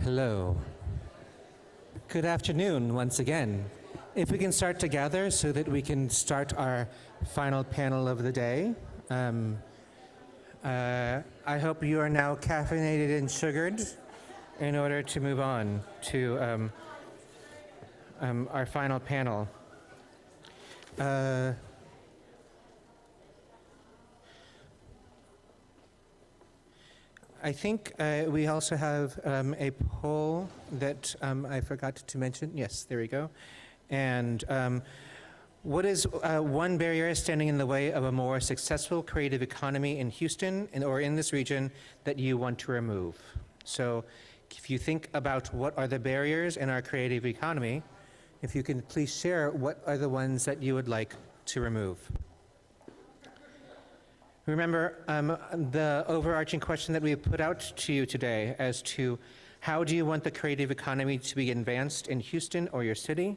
Hello. Good afternoon once again. If we can start to gather so that we can start our final panel of the day. I hope you are now caffeinated and sugared in order to move on to our final panel. I think we also have a poll that I forgot to mention. Yes, there we go. And what is one barrier standing in the way of a more successful creative economy in Houston or in this region that you want to remove? So if you think about what are the barriers in our creative economy, if you can please share what are the ones that you would like to remove. Remember the overarching question that we have put out to you today as to how do you want the creative economy to be advanced in Houston or your city?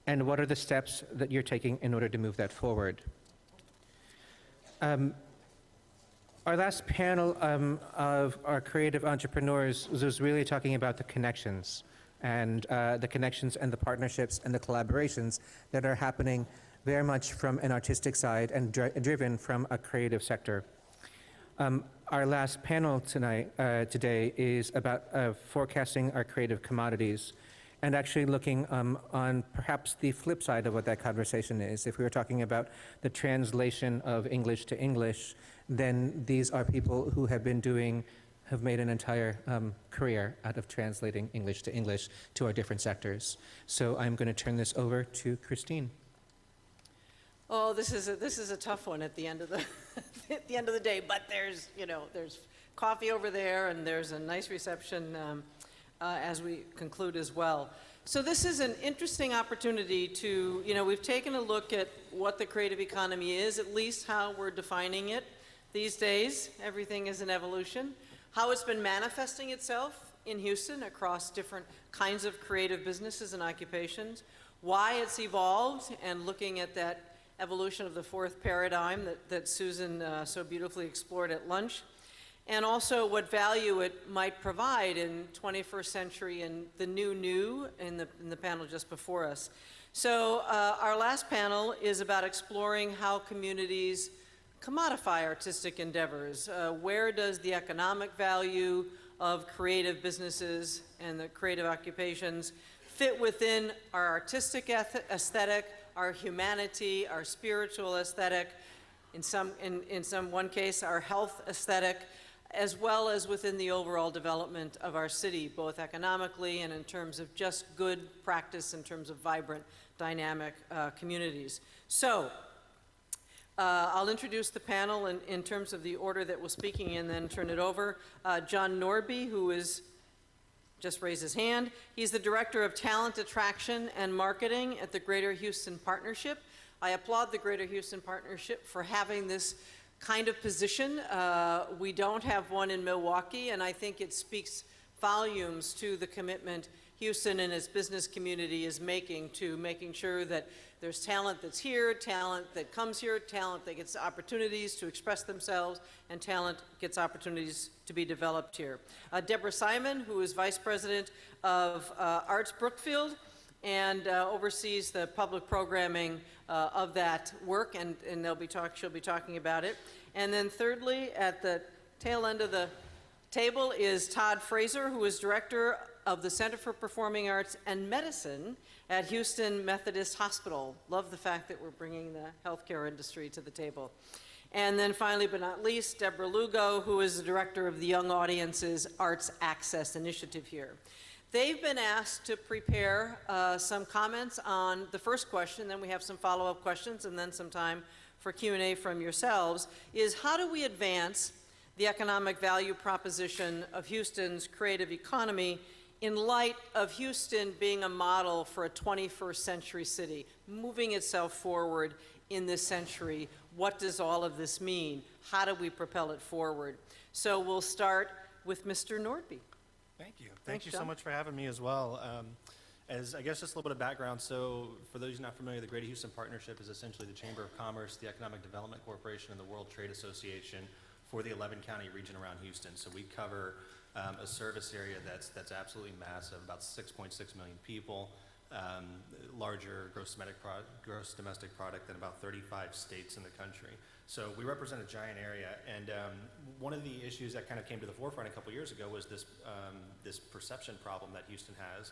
And what are the steps that you're taking in order to move that forward? Our last panel of our creative entrepreneurs was really talking about the connections and the partnerships and the collaborations that are happening very much from an artistic side and driven from a creative sector. Our last panel today is about forecasting our creative commodities and actually looking on perhaps the flip side of what that conversation is. If we were talking about the translation of English to English, then these are people who have made an entire career out of translating English to English to our different sectors. So I'm going to turn this over to Christine. Oh, this is a tough one at the end of the at the end of the day. But there's coffee over there, and there's a nice reception as we conclude as well. So this is an interesting opportunity to we've taken a look at what the creative economy is, at least how we're defining it these days. Everything is an evolution. How it's been manifesting itself in Houston across different kinds of creative businesses and occupations. Why it's evolved, and looking at that evolution of the fourth paradigm that Susan so beautifully explored at lunch, and also what value it might provide in 21st century and the new in the panel just before us. So our last panel is about exploring how communities commodify artistic endeavors. Where does the economic value of creative businesses and the creative occupations fit within our artistic aesthetic, our humanity, our spiritual aesthetic, in one case, our health aesthetic, as well as within the overall development of our city, both economically and in terms of just good practice in terms of vibrant, dynamic communities. So I'll introduce the panel in terms of the order that we're speaking in, then turn it over. John Norby, who is just raised his hand. He's the Director of Talent Attraction and Marketing at the Greater Houston Partnership. I applaud the Greater Houston Partnership for having this kind of position. We don't have one in Milwaukee, and I think it speaks volumes to the commitment Houston and its business community is making sure that there's talent that's here, talent that comes here, talent that gets opportunities to express themselves, and talent gets opportunities to be developed here. Deborah Simon, who is Vice President of Arts Brookfield and oversees the public programming of that work, and she'll be talking about it. And then thirdly, at the tail end of the table is Todd Fraser, who is Director of the Center for Performing Arts and Medicine at Houston Methodist Hospital. Love the fact that we're bringing the healthcare industry to the table. And then finally, but not least, Deborah Lugo, who is the Director of the Young Audiences Arts Access Initiative here. They've been asked to prepare some comments on the first question, then we have some follow-up questions, and then some time for Q&A from yourselves, is how do we advance the economic value proposition of Houston's creative economy in light of Houston being a model for a 21st century city, moving itself forward in this century? What does all of this mean? How do we propel it forward? So we'll start with Mr. Nordby. Thank you. Thank you so much for having me as well. As I guess just a little bit of background, so for those not familiar, the Greater Houston Partnership is essentially the Chamber of Commerce, the Economic Development Corporation, and the World Trade Association for the 11 county region around Houston. So we cover a service area that's absolutely massive, about 6.6 million people, larger gross domestic product than about 35 states in the country. So we represent a giant area, and one of the issues that kind of came to the forefront a couple years ago was this, this perception problem that Houston has.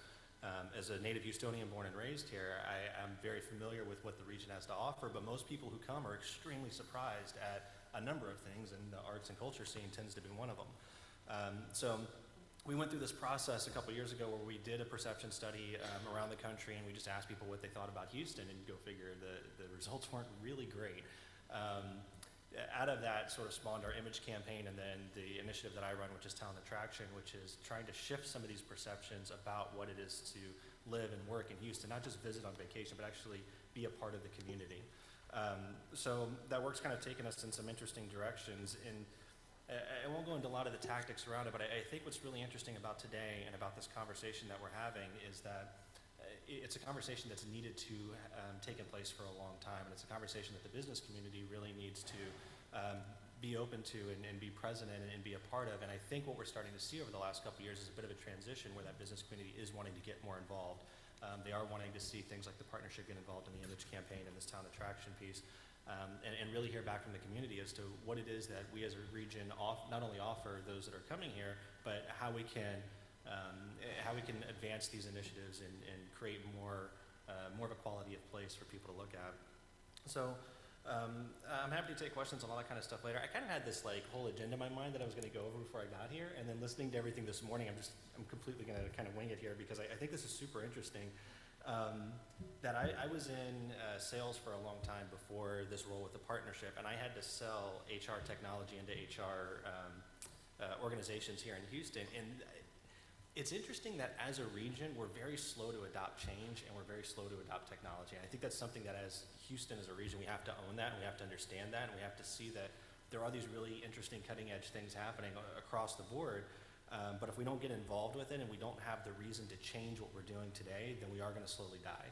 As a native Houstonian born and raised here, I'm very familiar with what the region has to offer, but most people who come are extremely surprised at a number of things, and the arts and culture scene tends to be one of them. So we went through this process a couple years ago where we did a perception study around the country, and we just asked people what they thought about Houston, and go figure, the results weren't really great. Out of that sort of spawned our image campaign, and then the initiative that I run, which is Talent Attraction, which is trying to shift some of these perceptions about what it is to live and work in Houston, not just visit on vacation, but actually be a part of the community. So that work's kind of taken us in some interesting directions, and I won't go into a lot of the tactics around it, but I think what's really interesting about today and about this conversation that we're having is that it's a conversation that's needed to taken place for a long time, and it's a conversation that the business community really needs to be open to and be present in and be a part of. And I think what we're starting to see over the last couple of years is a bit of a transition where that business community is wanting to get more involved. They are wanting to see things like the partnership get involved in the image campaign and this talent attraction piece, and really hear back from the community as to what it is that we as a region not only offer those that are coming here, but how we can advance these initiatives and create more of a quality of place for people to look at. So I'm happy to take questions on all that kind of stuff later. I kind of had this like whole agenda in my mind that I was going to go over before I got here, and then listening to everything this morning, I'm completely going to kind of wing it here because I think this is super interesting. That I was in sales for a long time before this role with the partnership, and I had to sell HR technology into HR organizations here in Houston. And it's interesting that as a region, we're very slow to adopt change, and we're very slow to adopt technology. And I think that's something that as Houston as a region, we have to own that, and we have to understand that, and we have to see that there are these really interesting cutting edge things happening across the board. But if we don't get involved with it and we don't have the reason to change what we're doing today, then we are going to slowly die.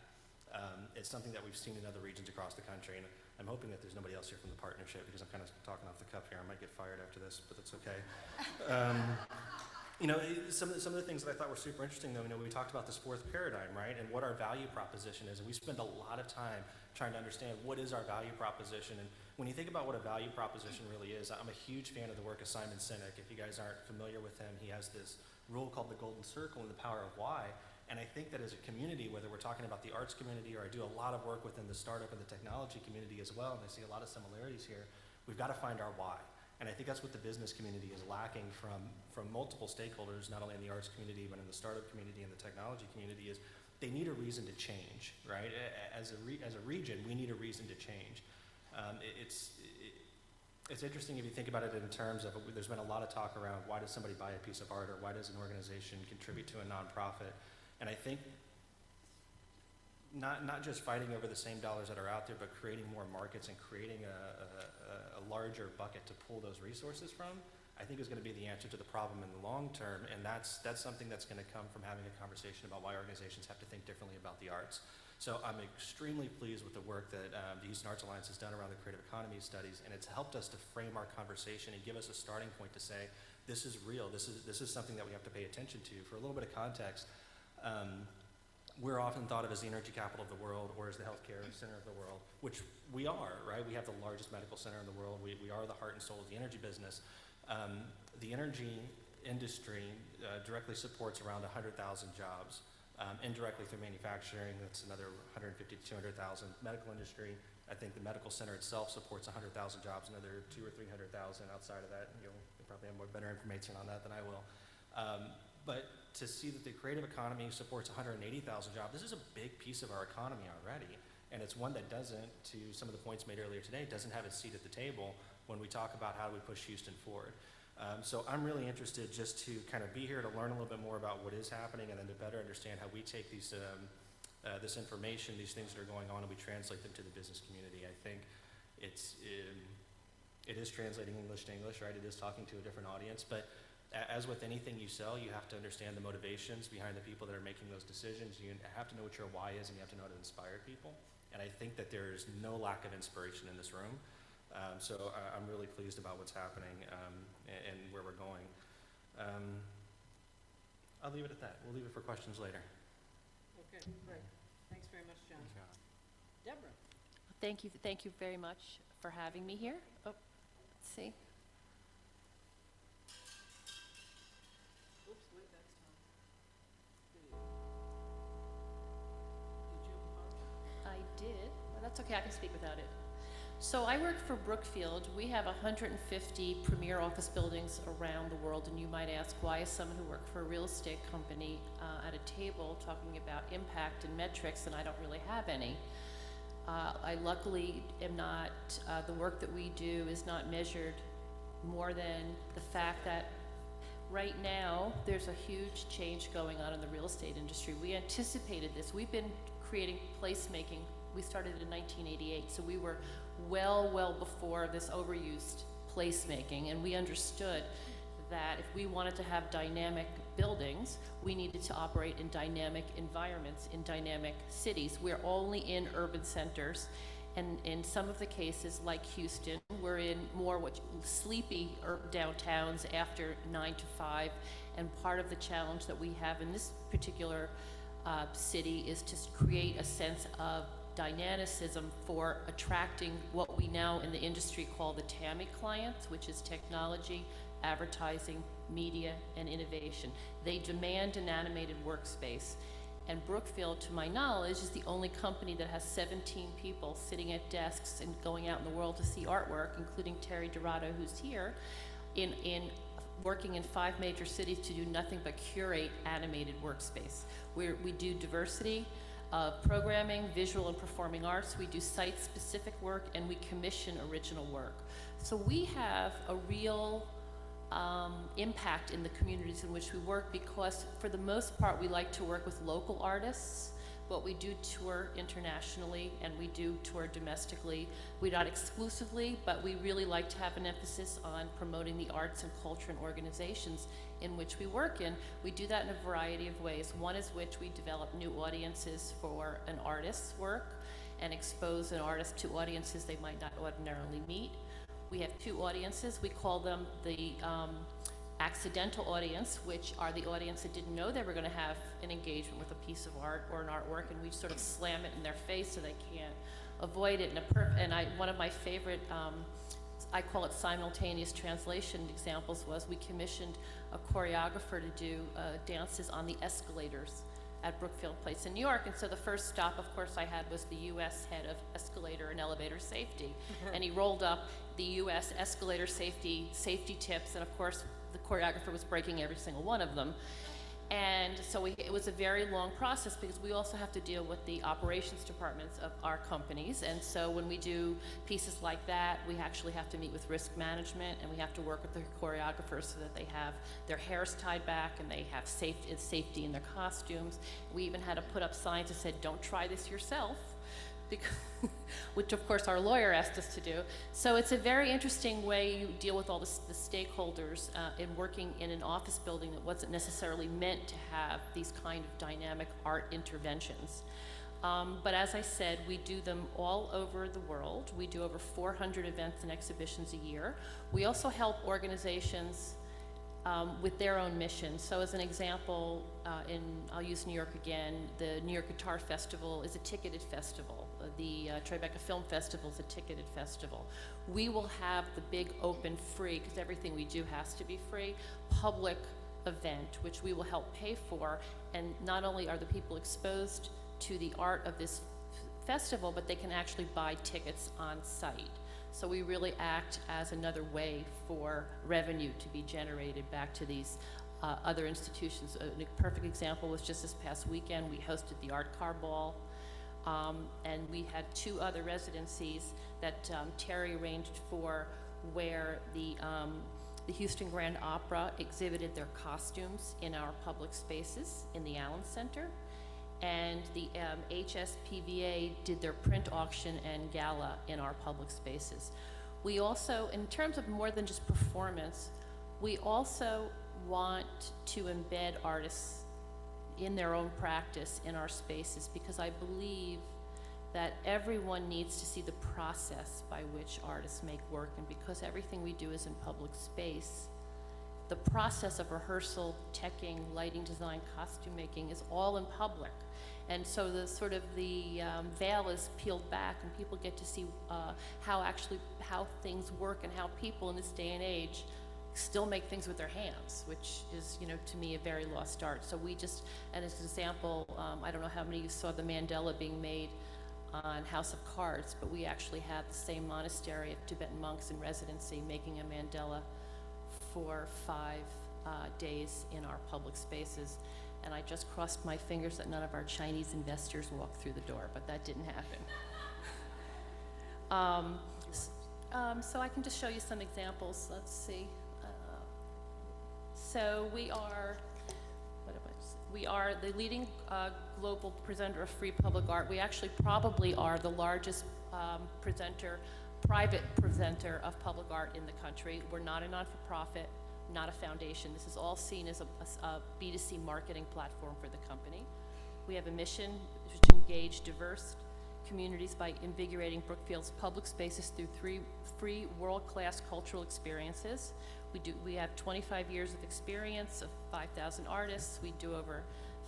It's something that we've seen in other regions across the country, and I'm hoping that there's nobody else here from the partnership because I'm kind of talking off the cuff here. I might get fired after this, but that's okay. You know, some of the things that I thought were super interesting, though, we talked about this fourth paradigm, right, and what our value proposition is, and we spend a lot of time trying to understand what is our value proposition. And when you think about what a value proposition really is, I'm a huge fan of the work of Simon Sinek. If you guys aren't familiar with him, he has this rule called the Golden Circle and the Power of Why. And I think that as a community, whether we're talking about the arts community or I do a lot of work within the startup and the technology community as well, and I see a lot of similarities here, we've got to find our why. And I think that's what the business community is lacking from multiple stakeholders, not only in the arts community, but in the startup community and the technology community, is they need a reason to change, right? As a region, we need a reason to change. It's interesting if you think about it in terms of, there's been a lot of talk around why does somebody buy a piece of art, or why does an organization contribute to a nonprofit? And I think not just fighting over the same dollars that are out there, but creating more markets and creating a larger bucket to pull those resources from, I think is going to be the answer to the problem in the long term. And that's something that's going to come from having a conversation about why organizations have to think differently about the arts. So I'm extremely pleased with the work that the Houston Arts Alliance has done around the creative economy studies, and it's helped us to frame our conversation and give us a starting point to say, this is real, this is something that we have to pay attention to. For a little bit of context, we're often thought of as the energy capital of the world, or as the healthcare center of the world, which we are, right? We have the largest medical center in the world. We are the heart and soul of the energy business. The energy industry directly supports around 100,000 jobs. Indirectly through manufacturing, that's another 150 to 200,000. Medical industry, I think the medical center itself supports 100,000 jobs, another 200,000 or 300,000 outside of that. You'll probably have more better information on that than I will. But to see that the creative economy supports 180,000 jobs, this is a big piece of our economy already. And it's one that doesn't, to some of the points made earlier today, doesn't have its seat at the table when we talk about how do we push Houston forward. So I'm really interested just to kind of be here to learn a little bit more about what is happening, and then to better understand how we take these, this information, these things that are going on, and we translate them to the business community. I think it is translating English to English, right? It is talking to a different audience, but as with anything you sell, you have to understand the motivations behind the people that are making those decisions. You have to know what your why is, and you have to know how to inspire people. And I think that there's no lack of inspiration in this room. I'm really pleased about what's happening and where we're going. I'll leave it at that. We'll leave it for questions later. Okay, great. Thanks very much, John. Deborah? Thank you very much for having me here. Oh, let's see. Oops, wait, that's Tom. Did you have a PowerPoint? I did. Well, that's okay, I can speak without it. So I work for Brookfield. We have 150 premier office buildings around the world, and you might ask, why is someone who works for a real estate company at a table talking about impact and metrics, and I don't really have any. I luckily am not, the work that we do is not measured more than the fact that right now there's a huge change going on in the real estate industry. We anticipated this. We've been creating placemaking. We started in 1988, so we were well before this overused placemaking, and we understood that if we wanted to have dynamic buildings, we needed to operate in dynamic environments, in dynamic cities. We're only in urban centers, and in some of the cases, like Houston, we're in more sleepy downtowns after 9 to 5, and part of the challenge that we have in this particular city is to create a sense of dynamicism for attracting what we now in the industry call the TAMI clients, which is technology, advertising, media, and innovation. They demand an animated workspace. And Brookfield, to my knowledge, is the only company that has 17 people sitting at desks and going out in the world to see artwork, including Terry Dorado, who's here, in working in 5 major cities to do nothing but curate animated workspace. We do diversity of programming, visual and performing arts. We do site-specific work, and we commission original work. So we have a real impact in the communities in which we work, because for the most part we like to work with local artists, but we do tour internationally and we do tour domestically. We not exclusively, but we really like to have an emphasis on promoting the arts and culture and organizations in which we work in. We do that in a variety of ways. One is which we develop new audiences for an artist's work and expose an artist to audiences they might not ordinarily meet. We have 2 audiences. We call them the accidental audience, which are the audience that didn't know they were going to have an engagement with a piece of art or an artwork, and we sort of slam it in their face so they can't avoid it. One of my favorite, I call it simultaneous translation examples, was we commissioned a choreographer to do dances on the escalators at Brookfield Place in New York. And so the first stop, of course, I had was the U.S. head of escalator and elevator safety. And he rolled up the U.S. escalator safety tips, and of course, the choreographer was breaking every single one of them. And so it was a very long process, because we also have to deal with the operations departments of our companies. And so when we do pieces like that, we actually have to meet with risk management, and we have to work with the choreographers so that they have their hairs tied back and they have safety in their costumes. We even had to put up signs that said, "Don't try this yourself," because which of course our lawyer asked us to do. So it's a very interesting way you deal with all the stakeholders in working in an office building that wasn't necessarily meant to have these kind of dynamic art interventions. But as I said, we do them all over the world. We do over 400 events and exhibitions a year. We also help organizations with their own mission. So as an example, I'll use New York again, the New York Guitar Festival is a ticketed festival. The Tribeca Film Festival is a ticketed festival. We will have the big open free, because everything we do has to be free, public event, which we will help pay for. And not only are the people exposed to the art of this festival, but they can actually buy tickets on site. So we really act as another way for revenue to be generated back to these other institutions. A perfect example was just this past weekend, we hosted the Art Car Ball, and we had 2 other residencies that Terry arranged for, where the Houston Grand Opera exhibited their costumes in our public spaces in the Allen Center, and the HSPVA did their print auction and gala in our public spaces. We also, in terms of more than just performance, we also want to embed artists in their own practice in our spaces, because I believe that everyone needs to see the process by which artists make work, and because everything we do is in public space, the process of rehearsal, teching, lighting design, costume making is all in public. And so the sort of the veil is peeled back, and people get to see how things work, and how people in this day and age still make things with their hands, which is, you know, to me, a very lost art. So we just, and as an example, I don't know how many of you saw the mandala being made on House of Cards, but we actually had the same monastery of Tibetan monks in residency making a mandala for 5 days in our public spaces. And I just crossed my fingers that none of our Chinese investors walked through the door, but that didn't happen. So I can just show you some examples. Let's see. So we are, we are the leading global presenter of free public art. We actually probably are the largest private presenter of public art in the country. We're not a non-for-profit, not a foundation. This is all seen as a B2C marketing platform for the company. We have a mission to engage diverse communities by invigorating Brookfield's public spaces through 3 free world-class cultural experiences. We have 25 years of experience of 5,000 artists. We do over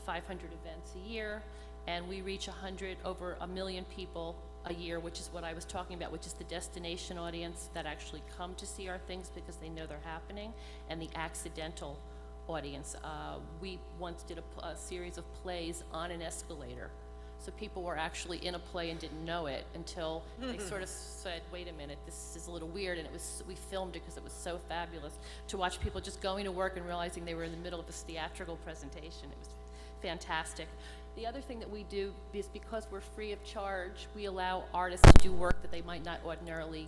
500 events a year, and we reach over 1 million people a year, which is what I was talking about, which is the destination audience that actually come to see our things because they know they're happening, and the accidental audience. We once did a series of plays on an escalator. So people were actually in a play and didn't know it until they sort of said, wait a minute, this is a little weird, and we filmed it because it was so fabulous to watch people just going to work and realizing they were in the middle of this theatrical presentation. It was fantastic. The other thing that we do is, because we're free of charge, we allow artists to do work that they might not ordinarily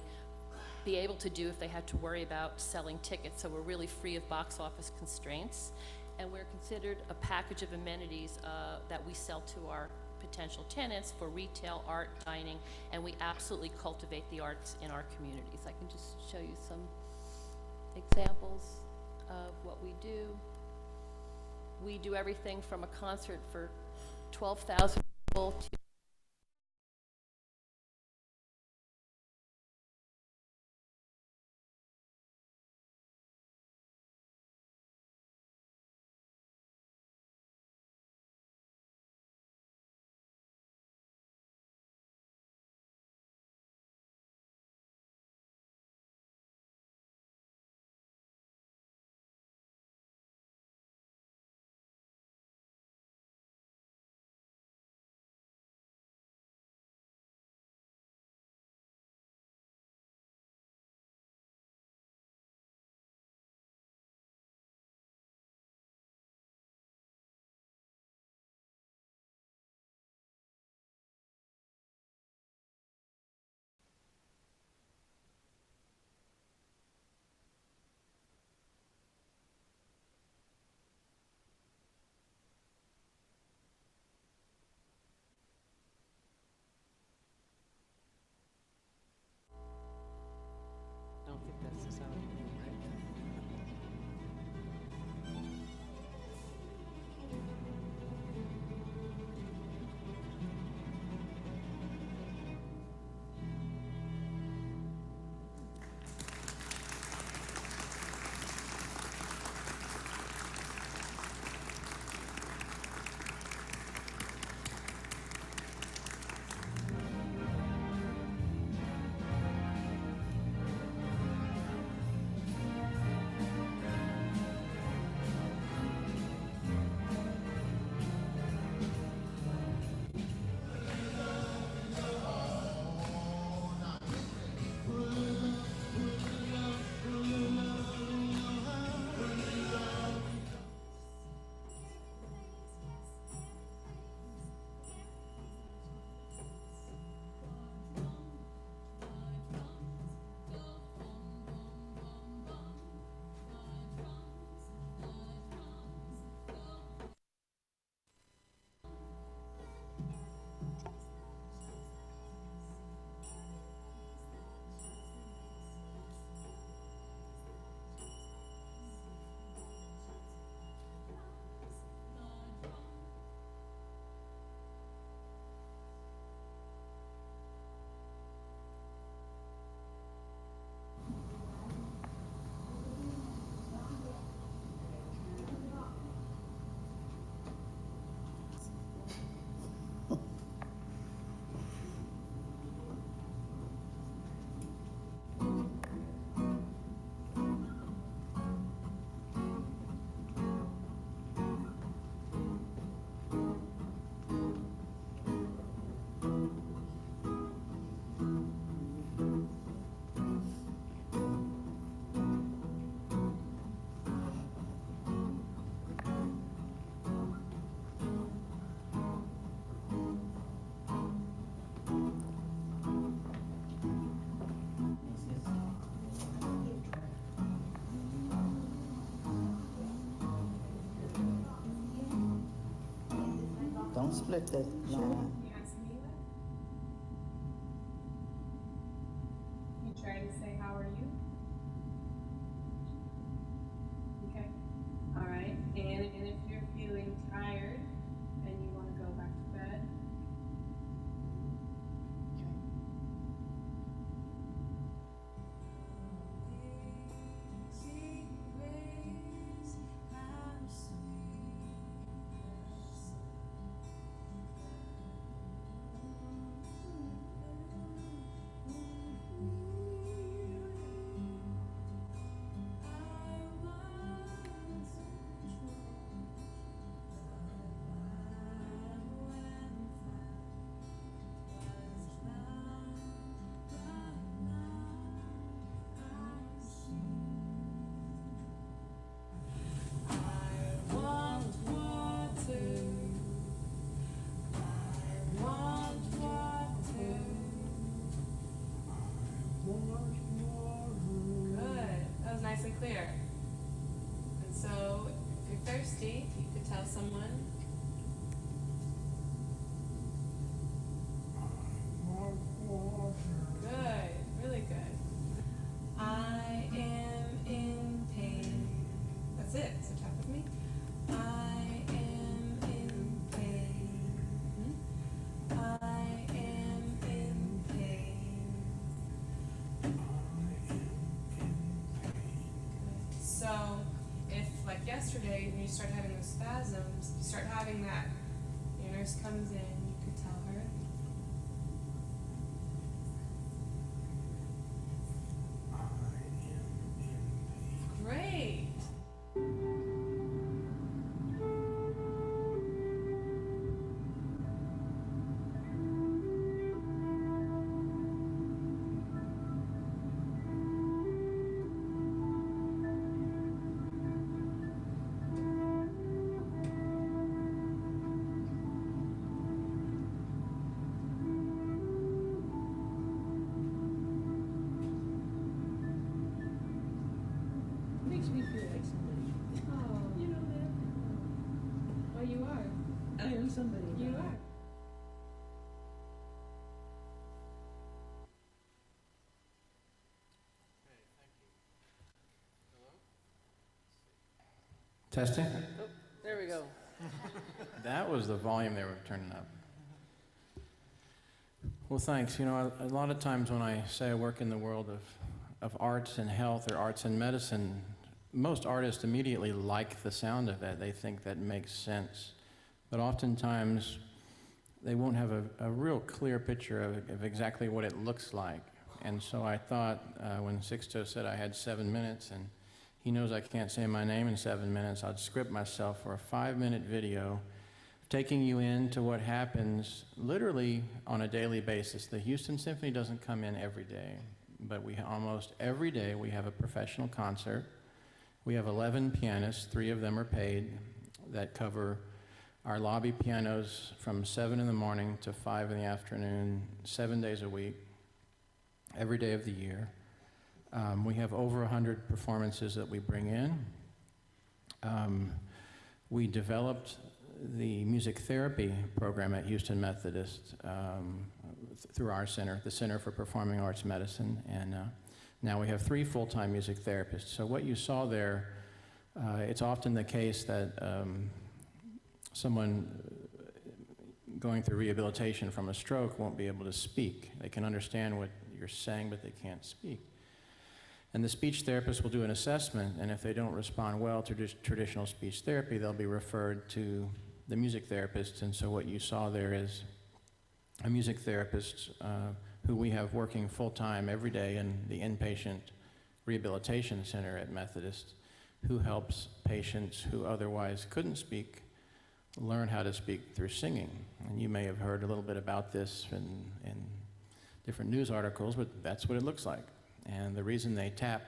be able to do if they had to worry about selling tickets. So we're really free of box office constraints, and we're considered a package of amenities that we sell to our potential tenants for retail, art, dining, and we absolutely cultivate the arts in our communities. I can just show you some examples of what we do. We do everything from a concert for 12,000 people to split it. Sure. No. Can you ask me that? You try to say, how are you? Okay. All right. And if you're feeling tired and you want to go back to bed. Nice and clear. And so, if you're thirsty, you could tell someone. Good, really good. I am in pain. That's it. So tap with me. I am in pain. I am in pain. So, if like yesterday, when you start having those spasms, you start having that, your nurse comes in, you could tell her. Great. Makes me feel like somebody. Oh, You know that? well, you are. I am somebody. You now. are. Testing? Oh, there we go. That was the volume they were turning up. Well, thanks. You know, a lot of times when I say I work in the world of arts and health or arts and medicine, most artists immediately like the sound of it. They think that makes sense. But oftentimes, they won't have a real clear picture of exactly what it looks like. And so I thought when Sixto said I had 7 minutes, and he knows I can't say my name in 7 minutes, I'd script myself for a 5-minute video taking you into what happens literally on a daily basis. The Houston Symphony doesn't come in every day, but almost every day we have a professional concert. We have 11 pianists, 3 of them are paid, that cover our lobby pianos from 7 in the morning to 5 in the afternoon, 7 days a week, every day of the year. We have over 100 performances that we bring in. We developed the music therapy program at Houston Methodist through our center, the Center for Performing Arts Medicine, and now we have 3 full-time music therapists. So what you saw there, it's often the case that someone going through rehabilitation from a stroke won't be able to speak. They can understand what you're saying, but they can't speak. And the speech therapist will do an assessment, and if they don't respond well to traditional speech therapy, they'll be referred to the music therapist. And so what you saw there is a music therapist who we have working full-time every day in the inpatient rehabilitation center at Methodist, who helps patients who otherwise couldn't speak learn how to speak through singing. And you may have heard a little bit about this in different news articles, but that's what it looks like. And the reason they tap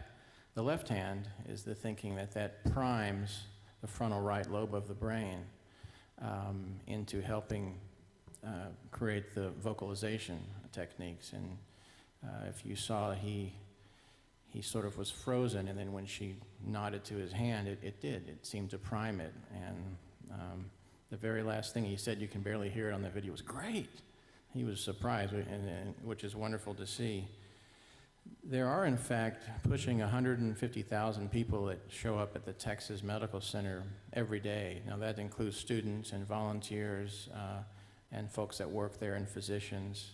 the left hand is the thinking that that primes the frontal right lobe of the brain into helping create the vocalization techniques. And if you saw, he sort of was frozen, and then when she nodded to his hand, it did. It seemed to prime it. And The very last thing he said, you can barely hear it on the video, was great. He was surprised, which is wonderful to see. There are, in fact, pushing 150,000 people that show up at the Texas Medical Center every day. Now, that includes students and volunteers and folks that work there and physicians.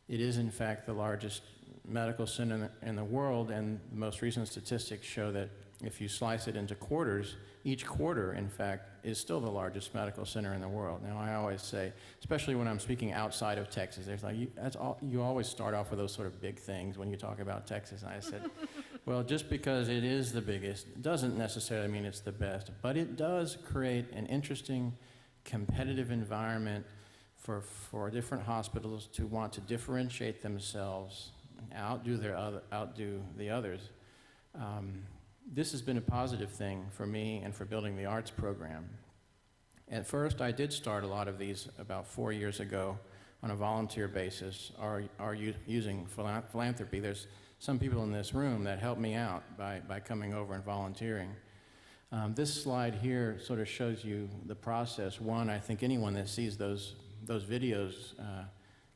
It is, in fact, the largest medical center in the world, and the most recent statistics show that if you slice it into quarters, each quarter, in fact, is still the largest medical center in the world. Now, I always say, especially when I'm speaking outside of Texas, there's like, you always start off with those sort of big things when you talk about Texas. And I said, well, just because it is the biggest doesn't necessarily mean it's the best, but it does create an interesting competitive environment for different hospitals to want to differentiate themselves, outdo the others. This has been a positive thing for me and for building the arts program. At first, I did start a lot of these about 4 years ago on a volunteer basis, or using philanthropy. There's some people in this room that helped me out by coming over and volunteering. This slide here sort of shows you the process. One, I think anyone that sees those videos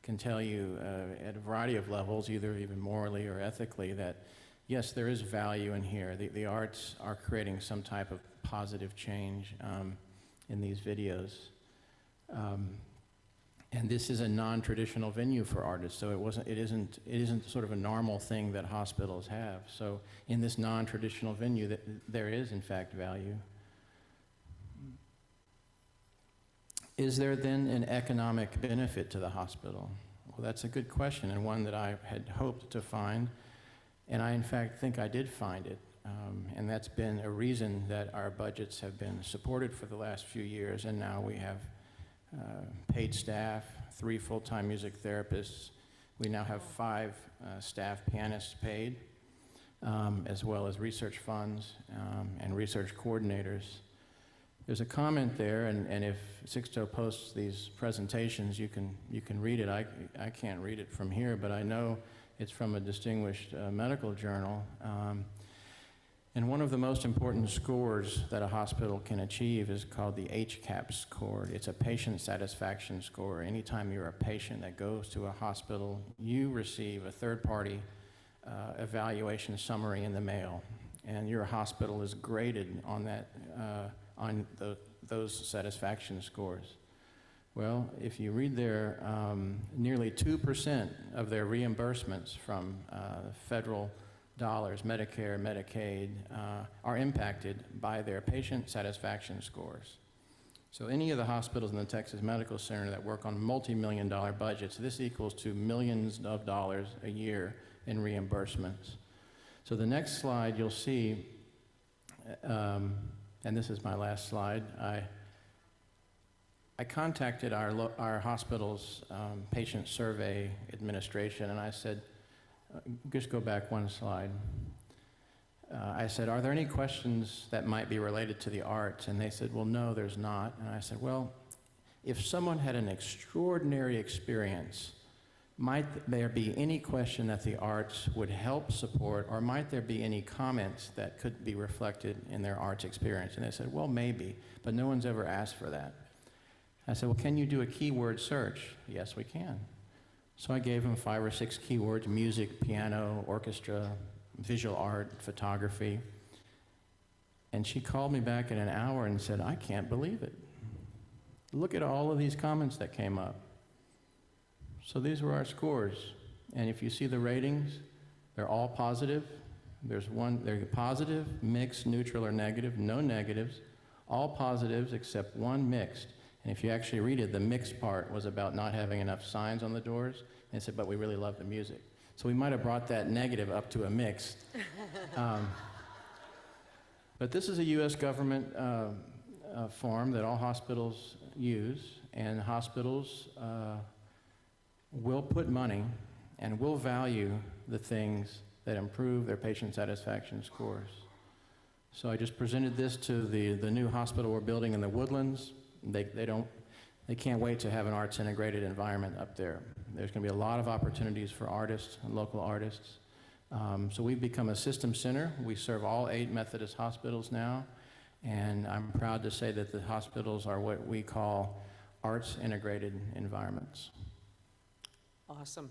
can tell you at a variety of levels, either even morally or ethically, that yes, there is value in here. The arts are creating some type of positive change in these videos. And this is a non-traditional venue for artists, so it isn't sort of a normal thing that hospitals have. So in this non-traditional venue, there is in fact value. Is there then an economic benefit to the hospital? Well, that's a good question, and one that I had hoped to find. And I, in fact, think I did find it. And that's been a reason that our budgets have been supported for the last few years. And now we have paid staff, 3 full-time music therapists. We now have 5 staff pianists paid, as well as research funds and research coordinators. There's a comment there, and if Sixto posts these presentations, you can read it. I can't read it from here, but I know it's from a distinguished medical journal. And one of the most important scores that a hospital can achieve is called the HCAHPS score. It's a patient satisfaction score. Anytime you're a patient that goes to a hospital, you receive a third-party evaluation summary in the mail, and your hospital is graded on that, those satisfaction scores. Well, if you read there, nearly 2% of their reimbursements from federal dollars, Medicare, Medicaid, are impacted by their patient satisfaction scores. So any of the hospitals in the Texas Medical Center that work on multi-million-dollar budgets, this equals to millions of dollars a year in reimbursements. So the next slide you'll see, and this is my last slide, I contacted our hospital's patient survey administration, and I said, just go back one slide. I said, are there any questions that might be related to the arts? And they said, well, no, there's not. And I said, well, if someone had an extraordinary experience, might there be any question that the arts would help support, or might there be any comments that could be reflected in their arts experience? And they said, well, maybe, but no one's ever asked for that. I said, well, can you do a keyword search? Yes, we can. So I gave them 5 or 6 keywords: music, piano, orchestra, visual art, photography. And she called me back in an hour and said, I can't believe it. Look at all of these comments that came up. So these were our scores. And if you see the ratings, they're all positive. They're positive, mixed, neutral, or negative, no negatives, all positives except one mixed. And if you actually read it, the mixed part was about not having enough signs on the doors. And it said, but we really love the music. So we might have brought that negative up to a mixed. But this is a U.S. government form that all hospitals use, and hospitals will put money and will value the things that improve their patient satisfaction scores. So I just presented this to the new hospital we're building in the Woodlands. They can't wait to have an arts integrated environment up there. There's going to be a lot of opportunities for artists and local artists. So we've become a system center. We serve all 8 Methodist hospitals now, And I'm proud to say that the hospitals are what we call arts integrated environments. Awesome.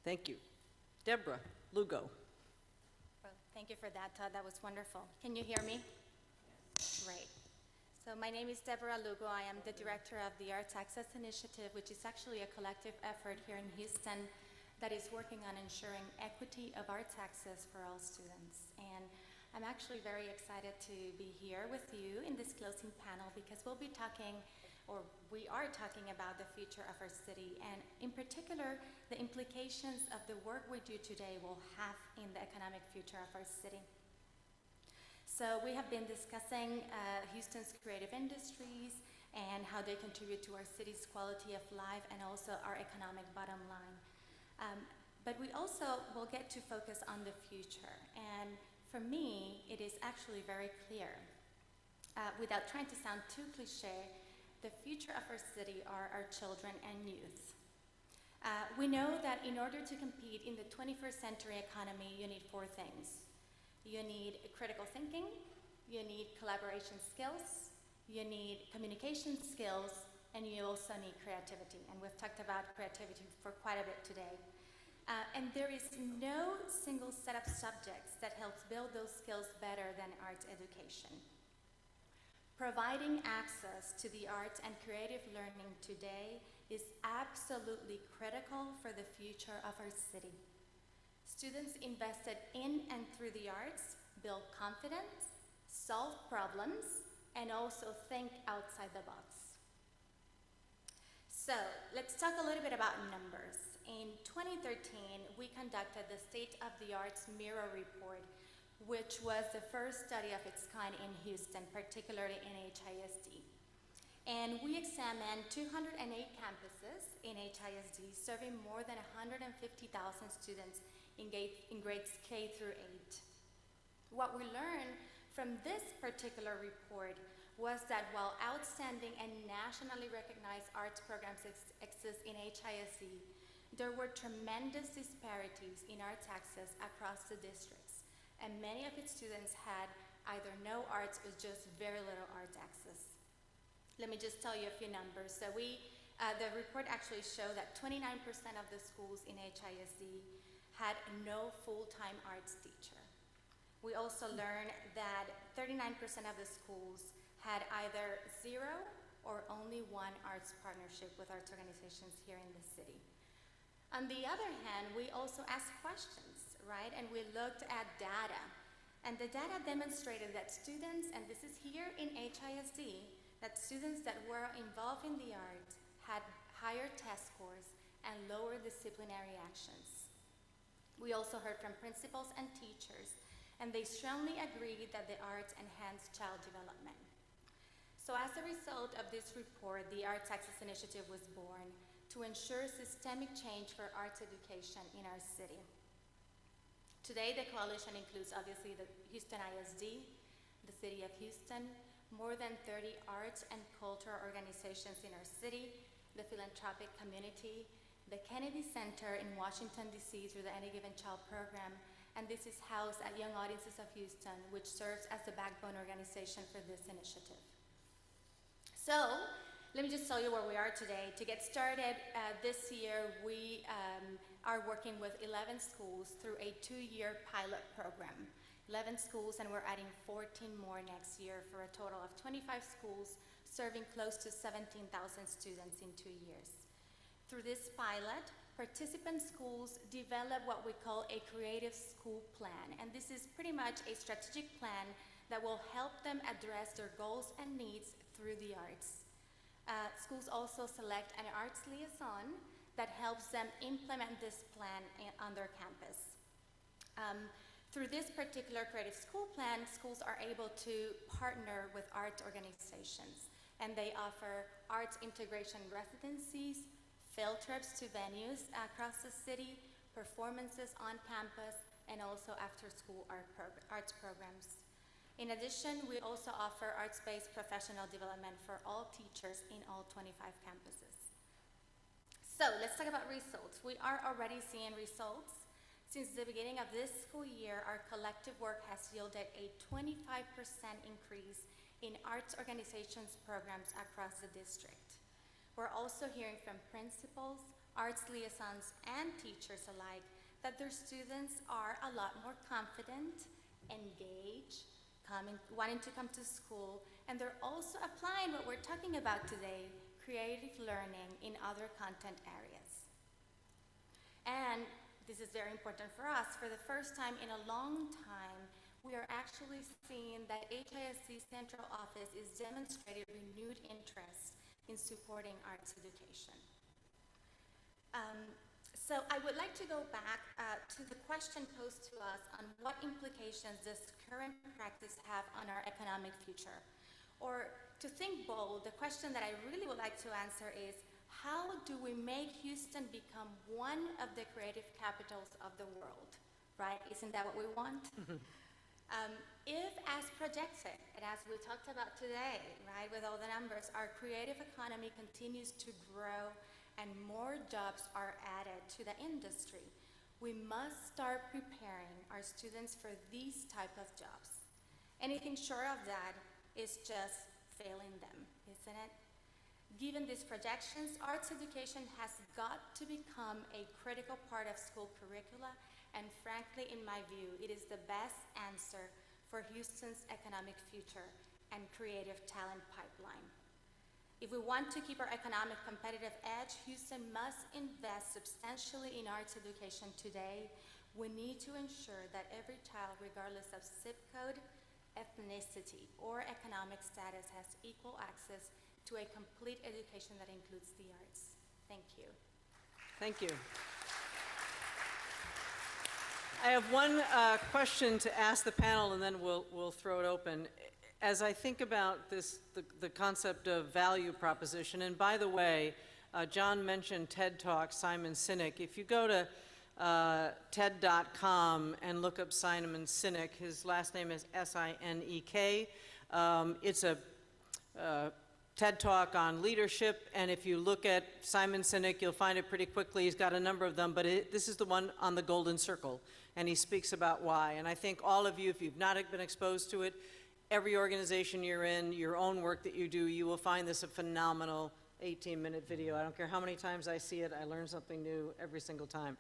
Thank you. Deborah, Lugo. Well, thank you for that, Todd. That was wonderful. Can you hear me? Great. So my name is Deborah Lugo. I am the director of the Arts Access Initiative, which is actually a collective effort here in Houston that is working on ensuring equity of arts access for all students. And I'm actually very excited to be here with you in this closing panel because we'll be talking, or we are talking about the future of our city, and in particular, the implications of the work we do today will have in the economic future of our city. So we have been discussing Houston's creative industries and how they contribute to our city's quality of life and also our economic bottom line. But we also will get to focus on the future. And for me, it is actually very clear. Without trying to sound too cliche, the future of our city are our children and youth. We know that in order to compete in the 21st century economy, you need 4 things. You need critical thinking, you need collaboration skills, you need communication skills, and you also need creativity. And we've talked about creativity for quite a bit today. And there is no single set of subjects that helps build those skills better than arts education. Providing access to the arts and creative learning today is absolutely critical for the future of our city. Students invested in and through the arts build confidence, solve problems, and also think outside the box. So let's talk a little bit about numbers. In 2013, we conducted the State of the Arts Mirror Report, which was the first study of its kind in Houston, particularly in HISD. And we examined 208 campuses in HISD, serving more than 150,000 students in grades K through 8. What we learned from this particular report was that while outstanding and nationally recognized arts programs exist in HISD, there were tremendous disparities in arts access across the districts, and many of its students had either no arts or just very little arts access. Let me just tell you a few numbers. So the report actually showed that 29% of the schools in HISD had no full-time arts teacher. We also learned that 39% of the schools had either 0 or only 1 arts partnership with arts organizations here in the city. On the other hand, we also asked questions, right? And we looked at data. And the data demonstrated that students, and this is here in HISD, that students that were involved in the arts had higher test scores and lower disciplinary actions. We also heard from principals and teachers, and they strongly agreed that the arts enhance child development. So as a result of this report, the Arts Access Initiative was born to ensure systemic change for arts education in our city. Today, the coalition includes obviously the Houston ISD, the City of Houston, more than 30 arts and cultural organizations in our city, the philanthropic community, the Kennedy Center in Washington, D.C. through the Any Given Child program, and this is housed at Young Audiences of Houston, which serves as the backbone organization for this initiative. So, let me just tell you where we are today. To get started, this year we are working with 11 schools through a 2-year pilot program. 11 schools, and we're adding 14 more next year for a total of 25 schools, serving close to 17,000 students in 2 years. Through this pilot, participant schools develop what we call a creative school plan, and this is pretty much a strategic plan that will help them address their goals and needs through the arts. Schools also select an arts liaison that helps them implement this plan on their campus. Through this particular creative school plan, schools are able to partner with arts organizations, and they offer arts integration residencies, field trips to venues across the city, performances on campus, and also after-school arts programs. In addition, we also offer arts-based professional development for all teachers in all 25 campuses. So let's talk about results. We are already seeing results. Since the beginning of this school year, our collective work has yielded a 25% increase in arts organizations programs across the district. We're also hearing from principals, arts liaisons, and teachers alike that their students are a lot more confident, engaged, wanting to come to school, and they're also applying what we're talking about today, creative learning in other content areas. And this is very important for us. For the first time in a long time, we are actually seeing that HISC Central Office is demonstrating renewed interest in supporting arts education. So I would like to go back to the question posed to us on what implications does current practice have on our economic future? Or to think bold, the question that I really would like to answer is, how do we make Houston become one of the creative capitals of the world, right? Isn't that what we want? If, as projected, and as we talked about today, right, with all the numbers, our creative economy continues to grow and more jobs are added to the industry, we must start preparing our students for these type of jobs. Anything short of that is just failing them, isn't it? Given these projections, arts education has got to become a critical part of school curricula, and frankly, in my view, it is the best answer for Houston's economic future and creative talent pipeline. If we want to keep our economic competitive edge, Houston must invest substantially in arts education today. We need to ensure that every child, regardless of zip code, ethnicity, or economic status, has equal access to a complete education that includes the arts. Thank you. Thank you. I have one question to ask the panel, and then we'll throw it open. As I think about this, the concept of value proposition, and by the way, John mentioned TED Talk, Simon Sinek. If you go to TED.com and look up Simon Sinek, his last name is S-I-N-E-K. It's a TED Talk on leadership, and if you look at Simon Sinek, you'll find it pretty quickly. He's got a number of them, but this is the one on the golden circle, and he speaks about why. And I think all of you, if you've not been exposed to it, every organization you're in, your own work that you do, you will find this a phenomenal 18-minute video. I don't care how many times I see it, I learn something new every single time.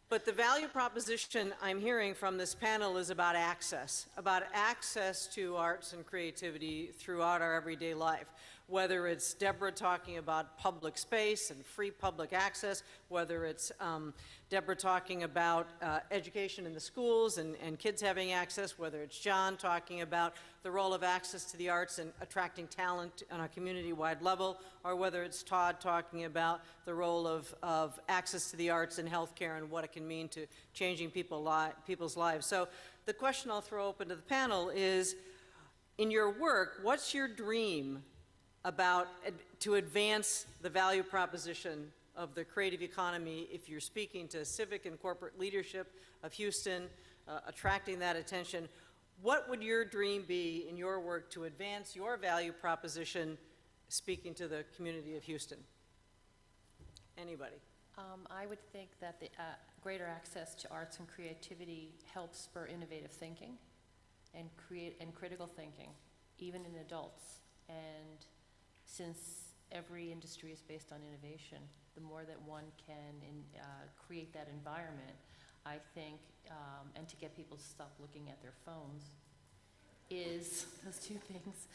But the value proposition I'm hearing from this panel is about access to arts and creativity throughout our everyday life. Whether it's Deborah talking about public space and free public access, whether it's Deborah talking about education in the schools and kids having access, whether it's John talking about the role of access to the arts and attracting talent on a community-wide level, or whether it's Todd talking about the role of access to the arts and healthcare and what it can mean to changing people's lives. So the question I'll throw open to the panel is, in your work, what's your dream about to advance the value proposition of the creative economy if you're speaking to civic and corporate leadership of Houston, attracting that attention? What would your dream be in your work to advance your value proposition speaking to the community of Houston? Anybody? I would think that the greater access to arts and creativity helps spur innovative thinking and critical thinking, even in adults. And since every industry is based on innovation, the more that one can create that environment, I think, and to get people to stop looking at their phones, those two things,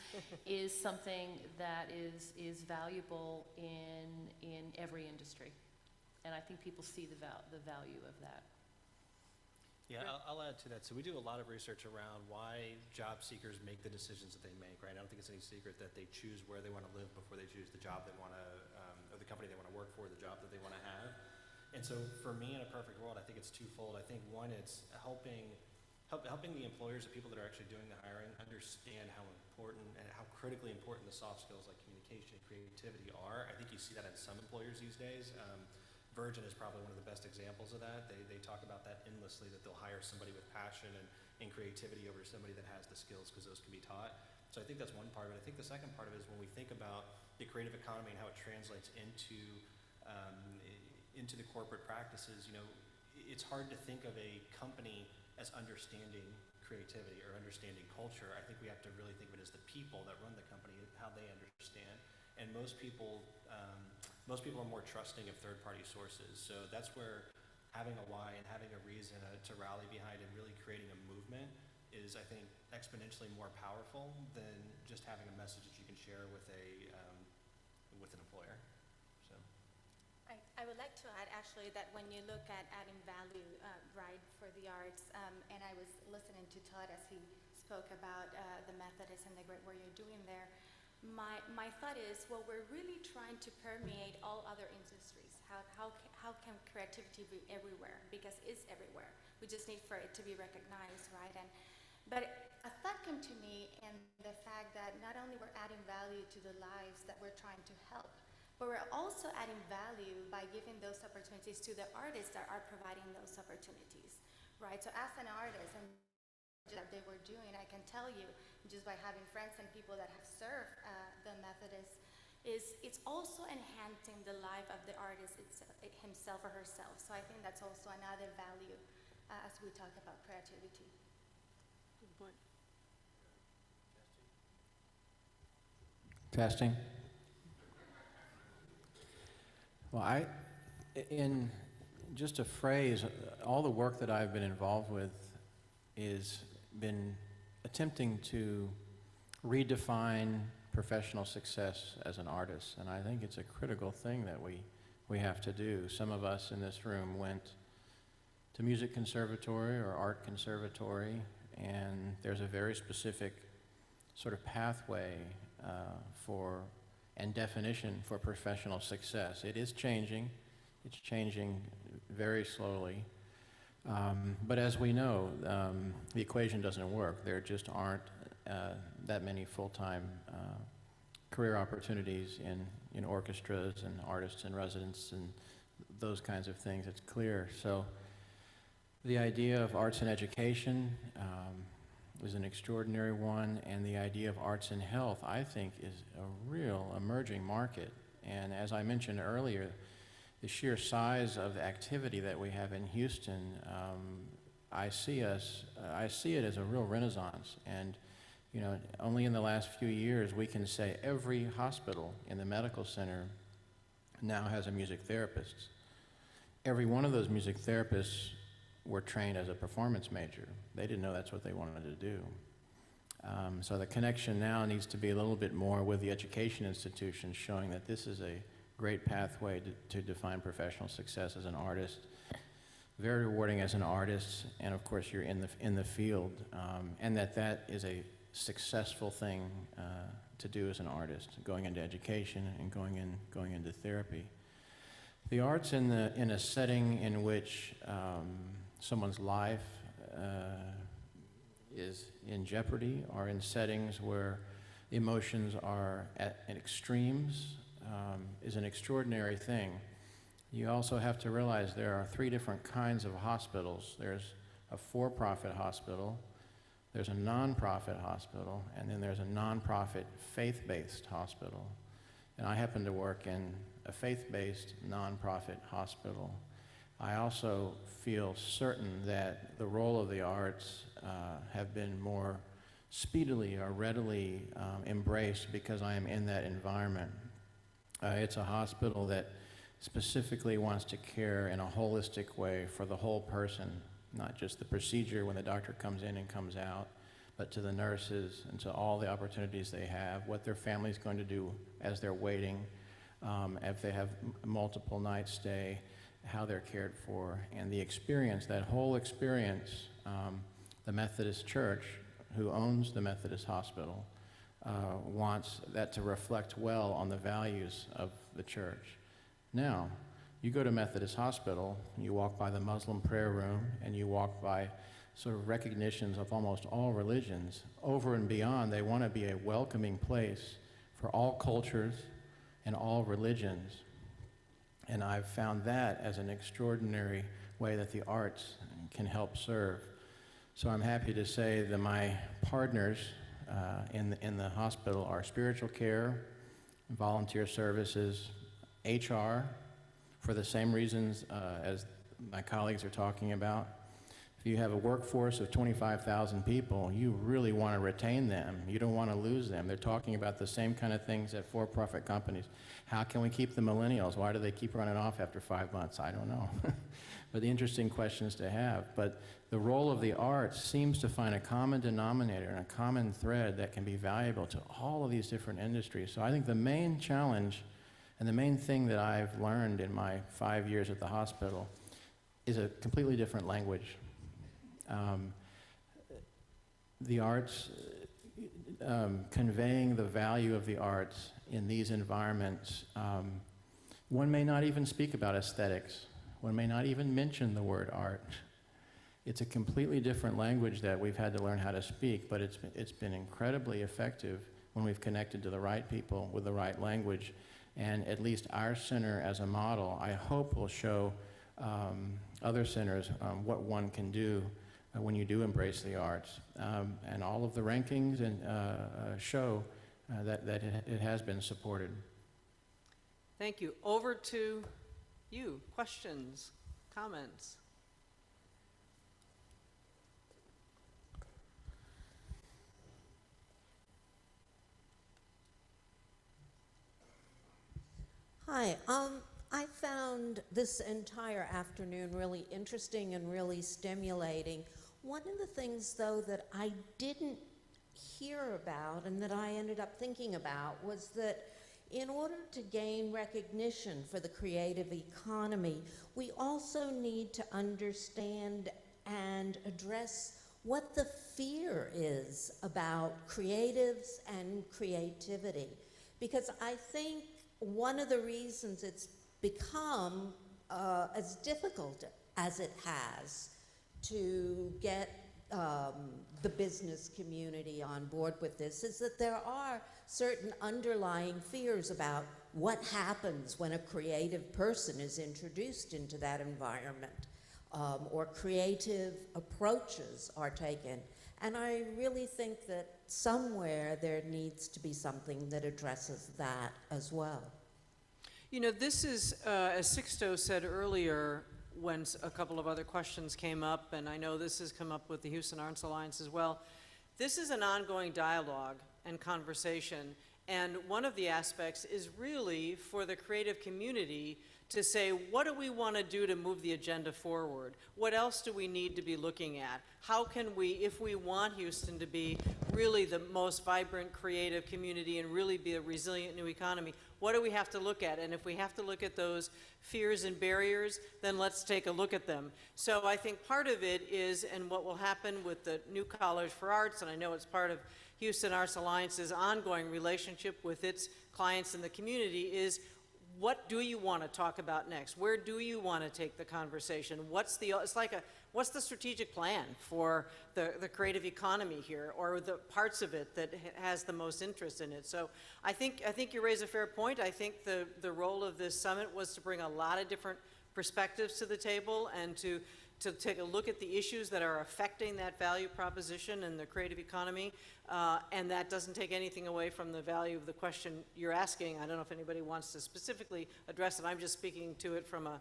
is something that is valuable in every industry. And I think people see the value of that. Yeah, I'll add to that. So we do a lot of research around why job seekers make the decisions that they make, right? I don't think it's any secret that they choose where they want to live before they choose the job they want to, or the company they want to work for, the job that they want to have. And so for me, in a perfect world, I think it's twofold. I think one, it's helping the employers, the people that are actually doing the hiring, understand how important and how critically important the soft skills like communication and creativity are. I think you see that in some employers these days. Virgin is probably one of the best examples of that. They talk about that endlessly, that they'll hire somebody with passion and creativity over somebody that has the skills, because those can be taught. So I think that's one part of it. I think the second part of it is when we think about the creative economy and how it translates into the corporate practices, you know, it's hard to think of a company as understanding creativity or understanding culture. I think we have to really think of it as the people that run the company, how they understand. And most people are more trusting of third-party sources. So that's where having a why and having a reason to rally behind and really creating a movement is, I think, exponentially more powerful than just having a message that you can share with an employer. So. I would like to add actually that when you look at adding value, right, for the arts, and I was listening to Todd as he spoke about the Methodists and the great work you're doing there, my thought is, well, we're really trying to permeate all other industries. How can creativity be everywhere? Because it's everywhere. We just need for it to be recognized, right? But a thought came to me in the fact that not only we're adding value to the lives that we're trying to help, but we're also adding value by giving those opportunities to the artists that are providing those opportunities, right? So as an artist, and that they were doing, I can tell you, just by having friends and people that have served the Methodists, it's also enhancing the life of the artist himself or herself. So I think that's also another value as we talk about creativity. Good point. Testing. Well, in just a phrase, all the work that I've been involved with is been attempting to redefine professional success as an artist, and I think it's a critical thing that we have to do. Some of us in this room went to music conservatory or art conservatory, and there's a very specific sort of pathway and definition for professional success. It is changing. It's changing very slowly. But as we know, the equation doesn't work. There just aren't that many full-time career opportunities in orchestras and artists in residence and those kinds of things. It's clear. So the idea of arts and education is an extraordinary one, and the idea of arts and health, I think, is a real emerging market. And as I mentioned earlier, the sheer size of the activity that we have in Houston, I see it as a real renaissance. And you know, only in the last few years we can say every hospital in the medical center now has a music therapist. Every one of those music therapists were trained as a performance major. They didn't know that's what they wanted to do. So the connection now needs to be a little bit more with the education institutions, showing that this is a great pathway to define professional success as an artist. Very rewarding as an artist, and of course you're in the field, and that is a successful thing to do as an artist, going into education and going into therapy. The arts in a setting in which someone's life is in jeopardy, or in settings where emotions are at extremes, is an extraordinary thing. You also have to realize there are three different kinds of hospitals. There's a for-profit hospital, there's a non-profit hospital, and then there's a non-profit faith-based hospital. And I happen to work in a faith-based non-profit hospital. I also feel certain that the role of the arts have been more speedily or readily embraced because I am in that environment. It's a hospital that specifically wants to care in a holistic way for the whole person, not just the procedure when the doctor comes in and comes out, but to the nurses and to all the opportunities they have, what their family's going to do as they're waiting, if they have multiple night stay, how they're cared for, and the experience, that whole experience. The Methodist Church, who owns the Methodist Hospital, wants that to reflect well on the values of the church. Now, you go to Methodist Hospital, you walk by the Muslim prayer room, and you walk by sort of recognitions of almost all religions. Over and beyond, they want to be a welcoming place for all cultures and all religions. And I've found that as an extraordinary way that the arts can help serve. So I'm happy to say that my partners in the hospital are spiritual care, volunteer services, HR, for the same reasons as my colleagues are talking about. If you have a workforce of 25,000 people, you really want to retain them. You don't want to lose them. They're talking about the same kind of things at for-profit companies. How can we keep the millennials? Why do they keep running off after 5 months? I don't know. But the interesting questions to have. But the role of the arts seems to find a common denominator and a common thread that can be valuable to all of these different industries. So I think the main challenge and the main thing that I've learned in my 5 years at the hospital is a completely different language. The arts, conveying the value of the arts in these environments. One may not even speak about aesthetics. One may not even mention the word art. It's a completely different language that we've had to learn how to speak, but it's been incredibly effective when we've connected to the right people with the right language. And at least our center as a model, I hope, will show other centers what one can do when you do embrace the arts. And all of the rankings show that it has been supported. Thank you. Over to you. Questions, comments? Hi, I found this entire afternoon really interesting and really stimulating. One of the things, though, that I didn't hear about and that I ended up thinking about was that in order to gain recognition for the creative economy, we also need to understand and address what the fear is about creatives and creativity. Because I think one of the reasons it's become as difficult as it has to get the business community on board with this is that there are certain underlying fears about what happens when a creative person is introduced into that environment, or creative approaches are taken. And I really think that somewhere there needs to be something that addresses that as well. You know, this is, as Sixto said earlier, when a couple of other questions came up, and I know this has come up with the Houston Arts Alliance as well, this is an ongoing dialogue and conversation, and one of the aspects is really for the creative community to say, what do we want to do to move the agenda forward? What else do we need to be looking at? How can we, if we want Houston to be really the most vibrant creative community and really be a resilient new economy, what do we have to look at? And if we have to look at those fears and barriers, then let's take a look at them. So I think part of it is, and what will happen with the New College for Arts, and I know it's part of Houston Arts Alliance's ongoing relationship with its clients in the community, is what do you want to talk about next? Where do you want to take the conversation? What's the strategic plan for the creative economy here, or the parts of it that has the most interest in it? So I think you raise a fair point. I think the role of this summit was to bring a lot of different perspectives to the table and to take a look at the issues that are affecting that value proposition and the creative economy, and that doesn't take anything away from the value of the question you're asking. I don't know if anybody wants to specifically address it. I'm just speaking to it from an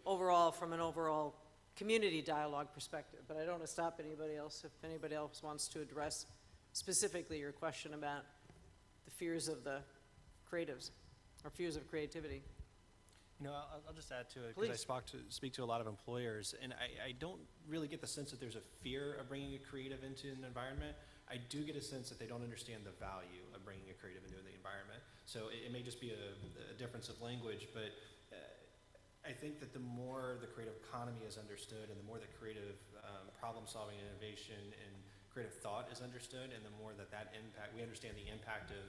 overall community dialogue perspective, but I don't want to stop anybody else if anybody else wants to address specifically your question about the fears of the creatives or fears of creativity. You know, I'll just add to it, because I speak to a lot of employers, and I don't really get the sense that there's a fear of bringing a creative into an environment. I do get a sense that they don't understand the value of bringing a creative into the environment. So it may just be a difference of language, but I think that the more the creative economy is understood, and the more the creative problem-solving, innovation, and creative thought is understood, and the more that we understand the impact of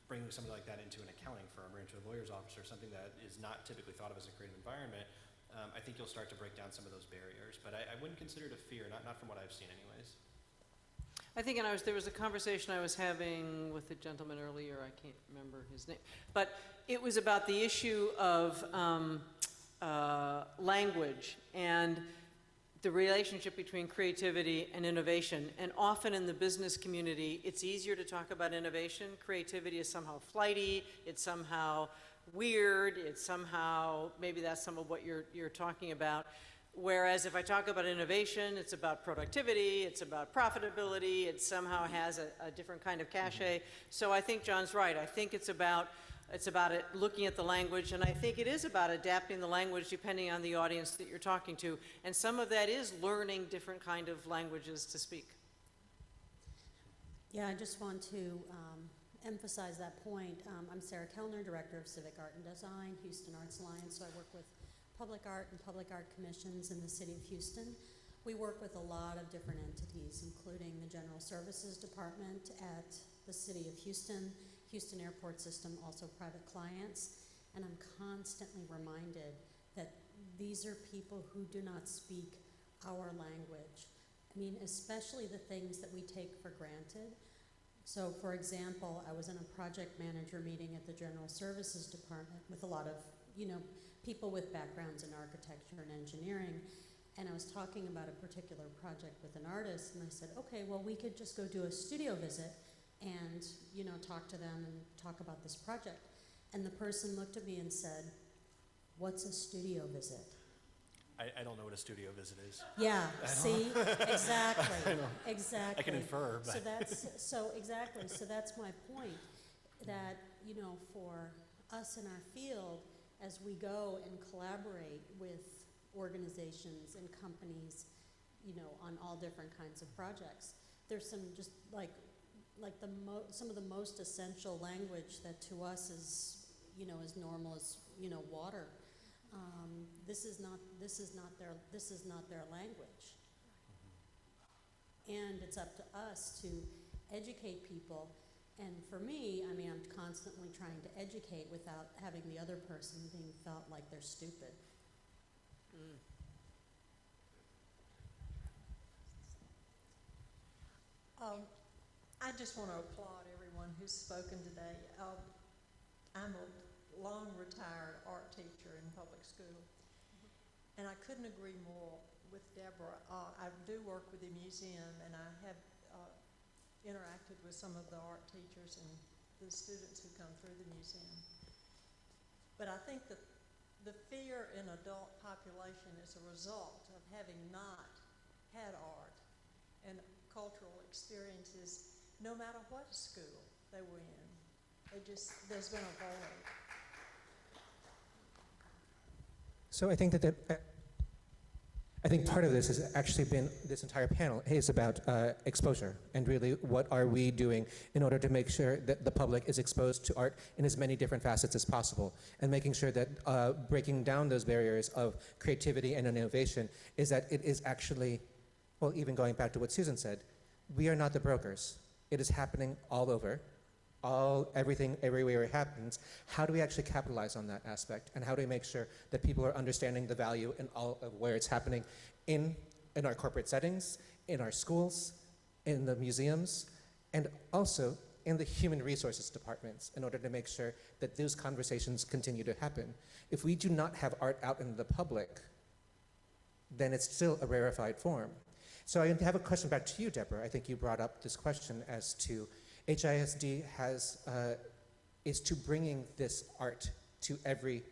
bringing something like that into an accounting firm or into a lawyer's office, or something that is not typically thought of as a creative environment, I think you'll start to break down some of those barriers. But I wouldn't consider it a fear, not from what I've seen anyways. I think there was a conversation I was having with a gentleman earlier, I can't remember his name, but it was about the issue of language and the relationship between creativity and innovation. And often in the business community, it's easier to talk about innovation. Creativity is somehow flighty, it's somehow weird, it's somehow, maybe that's some of what you're talking about. Whereas if I talk about innovation, it's about productivity, it's about profitability, it somehow has a different kind of cachet. So I think John's right. I think it's about it looking at the language, and I think it is about adapting the language depending on the audience that you're talking to. And some of that is learning different kind of languages to speak. Yeah, I just want to emphasize that point. I'm Sarah Kellner, Director of Civic Art and Design, Houston Arts Alliance, so I work with public art and public art commissions in the city of Houston. We work with a lot of different entities, including the General Services Department at the city of Houston, Houston Airport System, also private clients, and I'm constantly reminded that these are people who do not speak our language. I mean, especially the things that we take for granted. So, for example, I was in a project manager meeting at the General Services Department with a lot of, people with backgrounds in architecture and engineering, and I was talking about a particular project with an artist, and I said, okay, well, we could just go do a studio visit and, talk to them and talk about this project. And the person looked at me and said, what's a studio visit? I don't know what a studio visit is. Yeah, see, exactly, exactly. I can infer, but. So that's my point, that, for us in our field, as we go and collaborate with organizations and companies, on all different kinds of projects, there's some just some of the most essential language that to us is, as normal as, water. This is not their language. And it's up to us to educate people. And for me, I'm constantly trying to educate without having the other person being felt like they're stupid. I just want to applaud everyone who's spoken today. I'm a long retired art teacher in public school, and I couldn't agree more with Deborah. I do work with the museum, and I have interacted with some of the art teachers and the students who come through the museum. But I think that the fear in adult population is a result of having not had art and cultural experiences, no matter what school they were in. There's been a void. So I think I think part of this has actually been, this entire panel is about exposure, and really what are we doing in order to make sure that the public is exposed to art in as many different facets as possible, and making sure that breaking down those barriers of creativity and innovation is that it is actually, well, even going back to what Susan said, we are not the brokers. It is happening all over. Everything, everywhere it happens. How do we actually capitalize on that aspect? And how do we make sure that people are understanding the value in all of where it's happening in our corporate settings, in our schools, in the museums, and also in the human resources departments in order to make sure that those conversations continue to happen. If we do not have art out in the public, then it's still a rarefied form. So I have a question back to you, Deborah. I think you brought up this question as to HISD is to bringing this art to every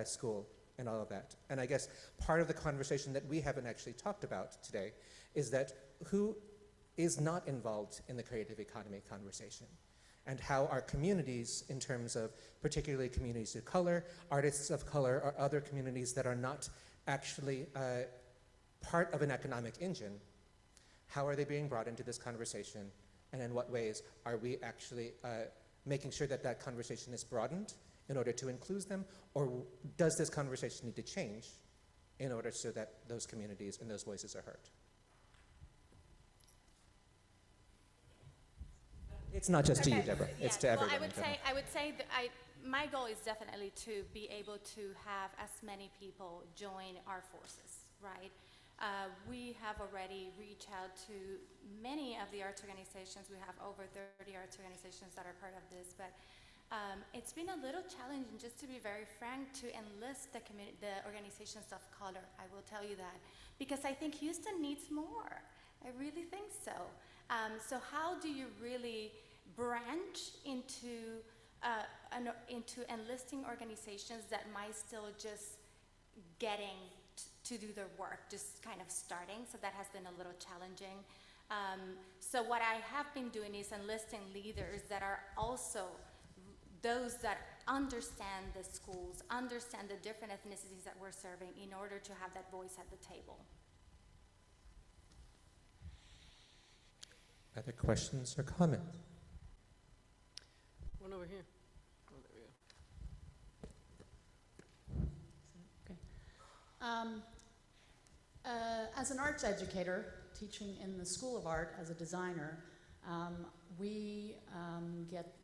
school and all of that. And I guess part of the conversation that we haven't actually talked about today is that who is not involved in the creative economy conversation, and how our communities, in terms of particularly communities of color, artists of color, or other communities that are not actually part of an economic engine, how are they being brought into this conversation? And in what ways are we actually making sure that that conversation is broadened in order to include them? Or does this conversation need to change in order so that those communities and those voices are heard? It's not just to you, Deborah. It's to everyone. Well, I would say that my goal is definitely to be able to have as many people join our forces, right? We have already reached out to many of the arts organizations. We have over 30 arts organizations that are part of this, but it's been a little challenging, just to be very frank, to enlist the organizations of color. I will tell you that, because I think Houston needs more. I really think so. So how do you really branch into enlisting organizations that might still just getting to to do their work, just kind of starting, so that has been a little challenging. So what I have been doing is enlisting leaders that are also those that understand the schools, understand the different ethnicities that we're serving in order to have that voice at the table. Other questions or comments? One over here. Oh, there we go. As an arts educator, teaching in the School of Art as a designer, we get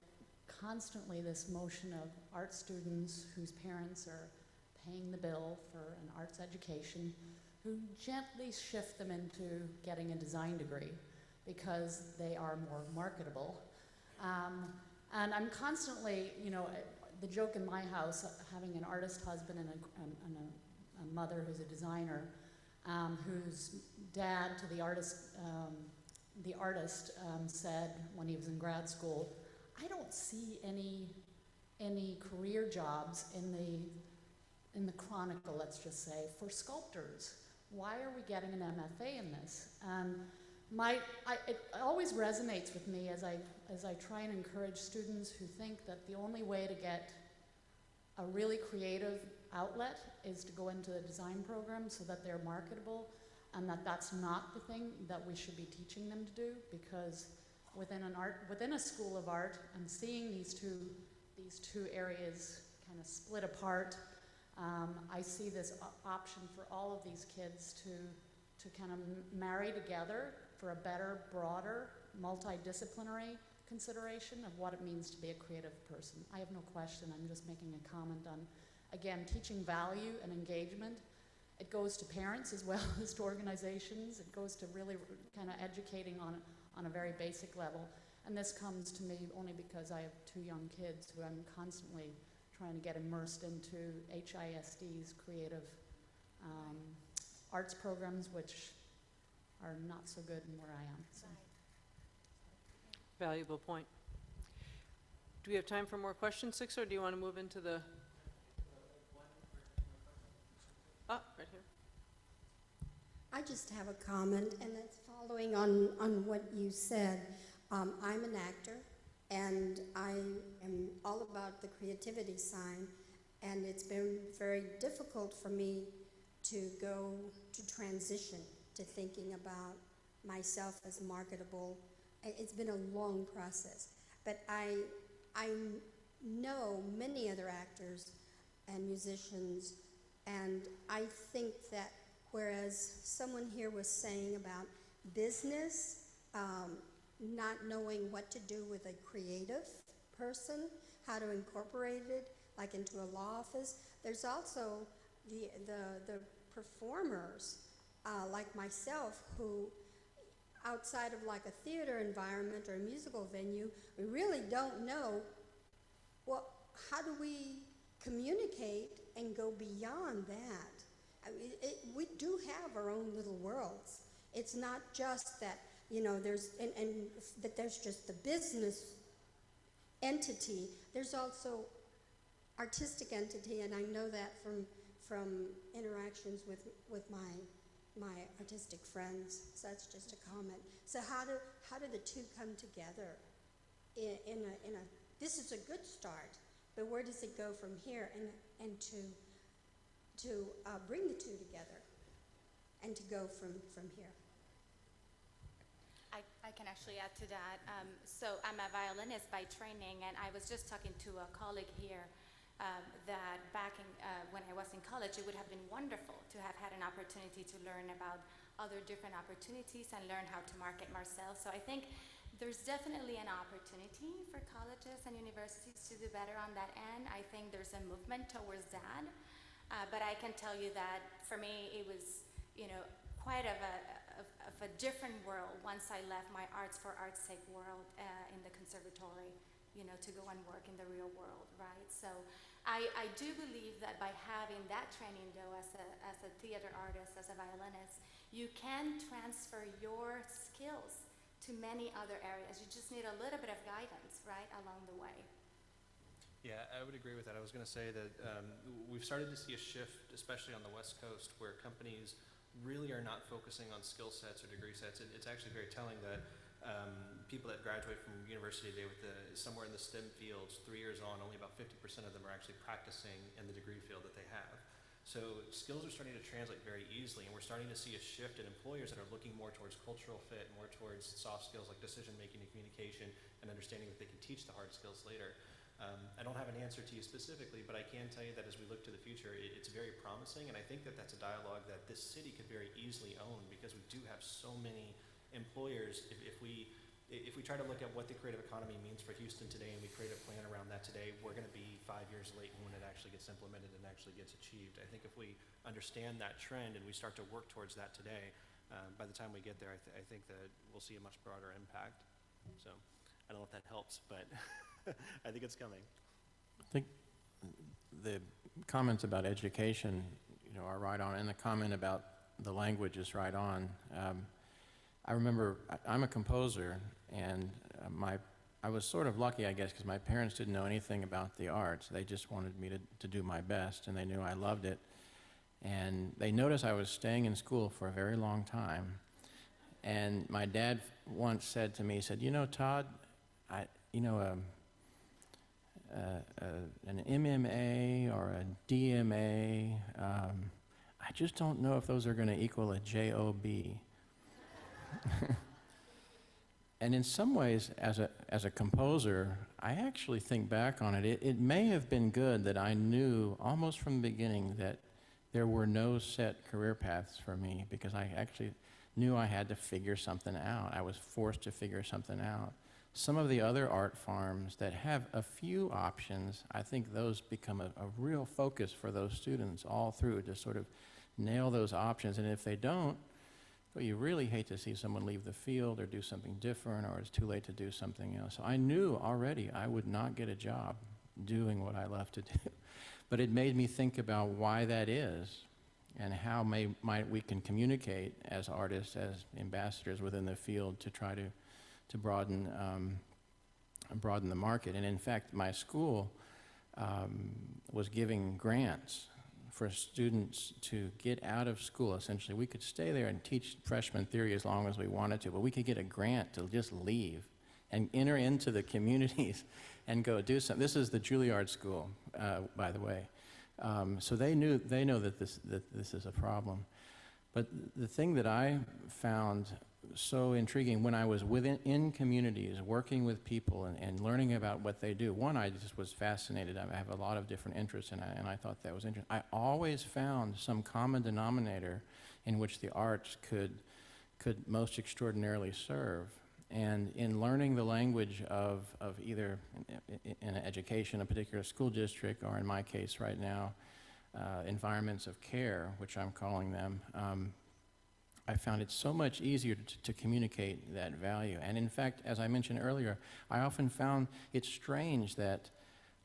constantly this motion of art students whose parents are paying the bill for an arts education, who gently shift them into getting a design degree because they are more marketable. And I'm constantly, you know, the joke in my house, having an artist husband and a mother who's a designer, whose dad to the artist said when he was in grad school, I don't see any career jobs in the Chronicle, let's just say, for sculptors. Why are we getting an MFA in this? And it always resonates with me as I try and encourage students who think that the only way to get a really creative outlet is to go into the design program so that they're marketable, and that's not the thing that we should be teaching them to do, because within a school of art, and seeing these two areas kind of split apart, I see this option for all of these kids to kind of marry together for a better, broader, multidisciplinary consideration of what it means to be a creative person. I have no question, I'm just making a comment on, again, teaching value and engagement. It goes to parents as well as to organizations. It goes to really kind of educating on a very basic level. And this comes to me only because I have two young kids who I'm constantly trying to get immersed into HISD's creative arts programs, which are not so good in where I am. So. Valuable point. Do we have time for more questions, Six, or do you want to move into the... right here. I just have a comment, and it's following on what you said. I'm an actor, and I am all about the creativity side, and it's been very difficult for me to go to transition to thinking about myself as marketable. It's been a long process, but I know many other actors and musicians, and I think that whereas someone here was saying about business, not knowing what to do with a creative person, how to incorporate it like into a law office, there's also the performers like myself who, outside of like a theater environment or a musical venue, we really don't know, well, how do we communicate and go beyond that? I mean, we do have our own little worlds. It's not just that, you know, that there's just the business entity. There's also artistic entity, and I know that from interactions with my artistic friends. So that's just a comment. So how do the two come together in a this is a good start, but where does it go from here, and to bring the two together and to go from here? I can actually add to that. So I'm a violinist by training, and I was just talking to a colleague here that back when I was in college, it would have been wonderful to have had an opportunity to learn about other different opportunities and learn how to market myself. So I think there's definitely an opportunity for colleges and universities to do better on that end. I think there's a movement towards that. But I can tell you that for me, it was, you know, quite of a different world once I left my arts for art's sake world in the conservatory, you know, to go and work in the real world, right? So I do believe that by having that training, though, as a theater artist, as a violinist, you can transfer your skills to many other areas. You just need a little bit of guidance, right, along the way. Yeah, I would agree with that. I was going to say that we've started to see a shift, especially on the West Coast, where companies really are not focusing on skill sets or degree sets. It's actually very telling that people that graduate from university today with somewhere in the STEM fields, 3 years on, only about 50% of them are actually practicing in the degree field that they have. So skills are starting to translate very easily, and we're starting to see a shift in employers that are looking more towards cultural fit, more towards soft skills like decision making and communication, and understanding that they can teach the hard skills later. I don't have an answer to you specifically, but I can tell you that as we look to the future, it's very promising, and I think that that's a dialogue that this city could very easily own, because we do have so many employers. If we try to look at what the creative economy means for Houston today, and we create a plan around that today, we're going to be 5 years late when it actually gets implemented and actually gets achieved. I think if we understand that trend and we start to work towards that today, by the time we get there, I think that we'll see a much broader impact. So I don't know if that helps, but I think it's coming. I think the comments about education, are right on, and the comment about the language is right on. I remember I'm a composer, and I was sort of lucky, I guess, because my parents didn't know anything about the arts. They just wanted me to do my best, and they knew I loved it. And they noticed I was staying in school for a very long time. And my dad once said to me, he said, Todd, an MMA or a DMA, I just don't know if those are going to equal a JOB. And in some ways, as a composer, I actually think back on it. It may have been good that I knew almost from the beginning that there were no set career paths for me, because I actually knew I had to figure something out. I was forced to figure something out. Some of the other art farms that have a few options, I think those become a real focus for those students all through, to sort of nail those options. And if they don't, well, you really hate to see someone leave the field or do something different, or it's too late to do something else. So I knew already I would not get a job doing what I love to do. But it made me think about why that is, and how might we can communicate as artists, as ambassadors within the field, to try to broaden the market. And in fact, my school was giving grants for students to get out of school. Essentially, we could stay there and teach freshman theory as long as we wanted to, but we could get a grant to just leave and enter into the communities and go do something. This is the Juilliard School, by the way. So they know that this is a problem. But the thing that I found so intriguing when I was in communities, working with people and learning about what they do, one, I just was fascinated. I have a lot of different interests, and I thought that was interesting. I always found some common denominator in which the arts could most extraordinarily serve. And in learning the language of either in education, a particular school district, or in my case right now, environments of care, which I'm calling them, I found it so much easier to communicate that value. And in fact, as I mentioned earlier, I often found it strange that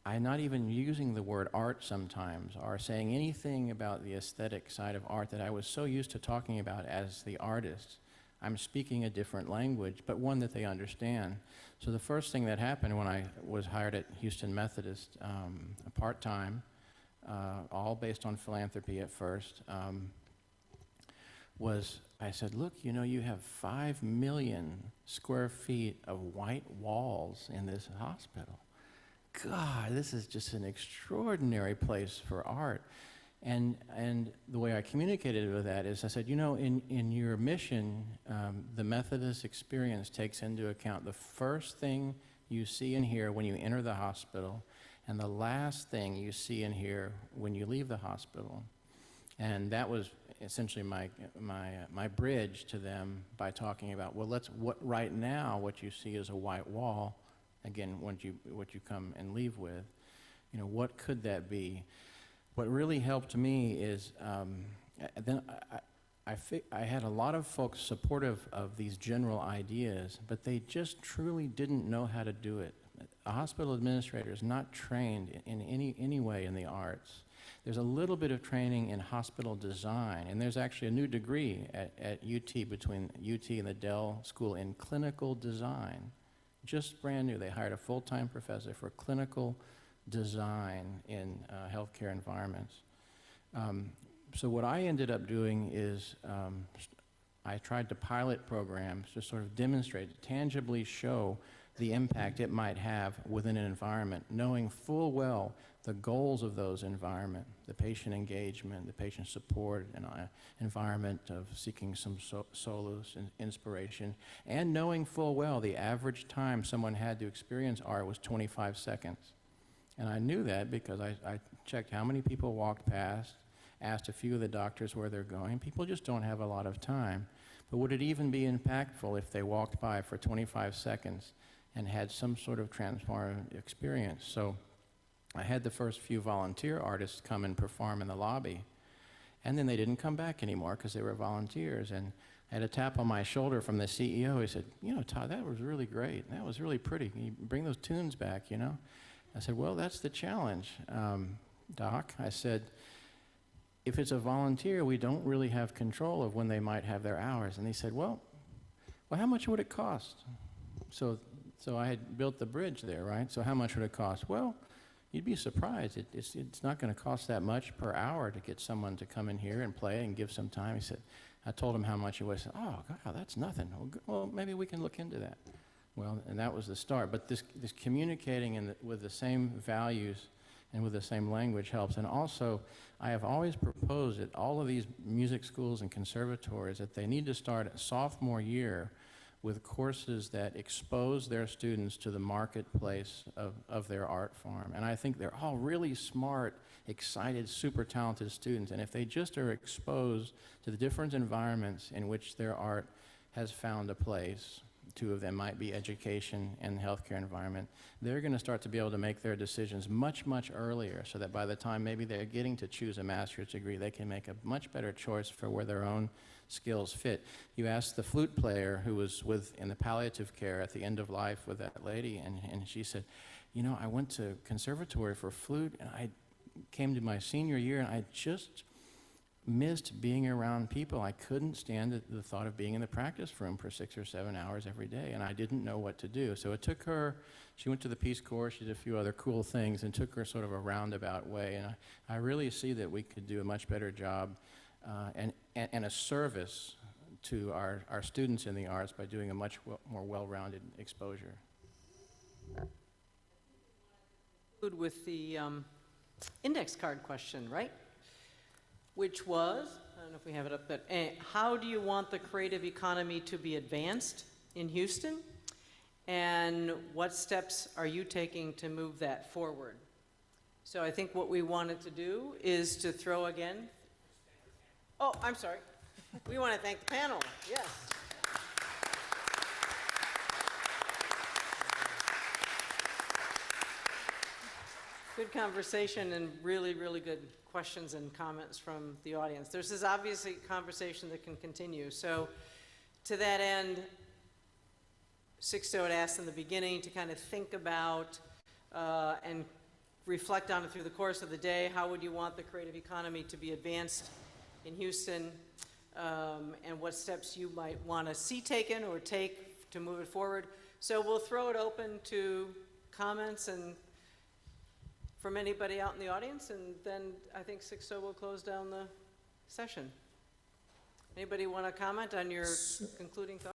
I'm not even using the word art sometimes, or saying anything about the aesthetic side of art that I was so used to talking about as the artist. I'm speaking a different language, but one that they understand. So the first thing that happened when I was hired at Houston Methodist, part-time, all based on philanthropy at first, was I said, look, you have 5 million square feet of white walls in this hospital. God, this is just an extraordinary place for art. And the way I communicated with that is I said, in your mission, the Methodist experience takes into account the first thing you see and hear when you enter the hospital, and the last thing you see and hear when you leave the hospital. And that was essentially my bridge to them, by talking about, well, right now what you see is a white wall. Again, what you come and leave with, what could that be? What really helped me is then I had a lot of folks supportive of these general ideas, but they just truly didn't know how to do it. A hospital administrator is not trained in any way in the arts. There's a little bit of training in hospital design, and there's actually a new degree at UT, between UT and the Dell School, in clinical design. Just brand new. They hired a full-time professor for clinical design in healthcare environments. So what I ended up doing is I tried to pilot programs to sort of demonstrate, tangibly show the impact it might have within an environment, knowing full well the goals of those environment, the patient engagement, the patient support, and environment of seeking some solace and inspiration, and knowing full well the average time someone had to experience art was 25 seconds. And I knew that because I checked how many people walked past, asked a few of the doctors where they're going. People just don't have a lot of time. But would it even be impactful if they walked by for 25 seconds and had some sort of transformative experience? So I had the first few volunteer artists come and perform in the lobby, and then they didn't come back anymore because they were volunteers. And I had a tap on my shoulder from the CEO. He said, you know, Todd, that was really great. That was really pretty. Can you bring those tunes back, you know? I said, well, that's the challenge, Doc. I said, if it's a volunteer, we don't really have control of when they might have their hours. And he said, well, how much would it cost? So I had built the bridge there, right? So how much would it cost? Well, you'd be surprised. It's not going to cost that much per hour to get someone to come in here and play and give some time. He said, I told him how much it was. He said, oh, God, that's nothing. Well, maybe we can look into that. Well, and that was the start. But this communicating with the same values and with the same language helps. And also, I have always proposed at all of these music schools and conservatories that they need to start at sophomore year with courses that expose their students to the marketplace of their art form. And I think they're all really smart, excited, super talented students. And if they just are exposed to the different environments in which their art has found a place, two of them might be education and healthcare environment, they're going to start to be able to make their decisions much, much earlier, so that by the time maybe they're getting to choose a master's degree, they can make a much better choice for where their own skills fit. You asked the flute player who was in the palliative care at the end of life with that lady, and she said, you know, I went to conservatory for flute, and I came to my senior year, and I just missed being around people. I couldn't stand the thought of being in the practice room for 6 or 7 hours every day, and I didn't know what to do. So it took her, she went to the Peace Corps, she did a few other cool things, and took her sort of a roundabout way. And I really see that we could do a much better job and a service to our students in the arts by doing a much more well-rounded exposure. With the index card question, right? Which was, I don't know if we have it up, but how do you want the creative economy to be advanced in Houston? And what steps are you taking to move that forward? So I think what we wanted to do is to throw again. Oh, I'm sorry. We want to thank the panel. Yes. Good conversation and really, really good questions and comments from the audience. This is obviously a conversation that can continue. So to that end, Sixto had asked in the beginning to kind of think about and reflect on it through the course of the day. How would you want the creative economy to be advanced in Houston? And what steps you might want to see taken or take to move it forward. So we'll throw it open to comments and from anybody out in the audience, and then I think Sixto will close down the session. Anybody want to comment on your concluding thoughts?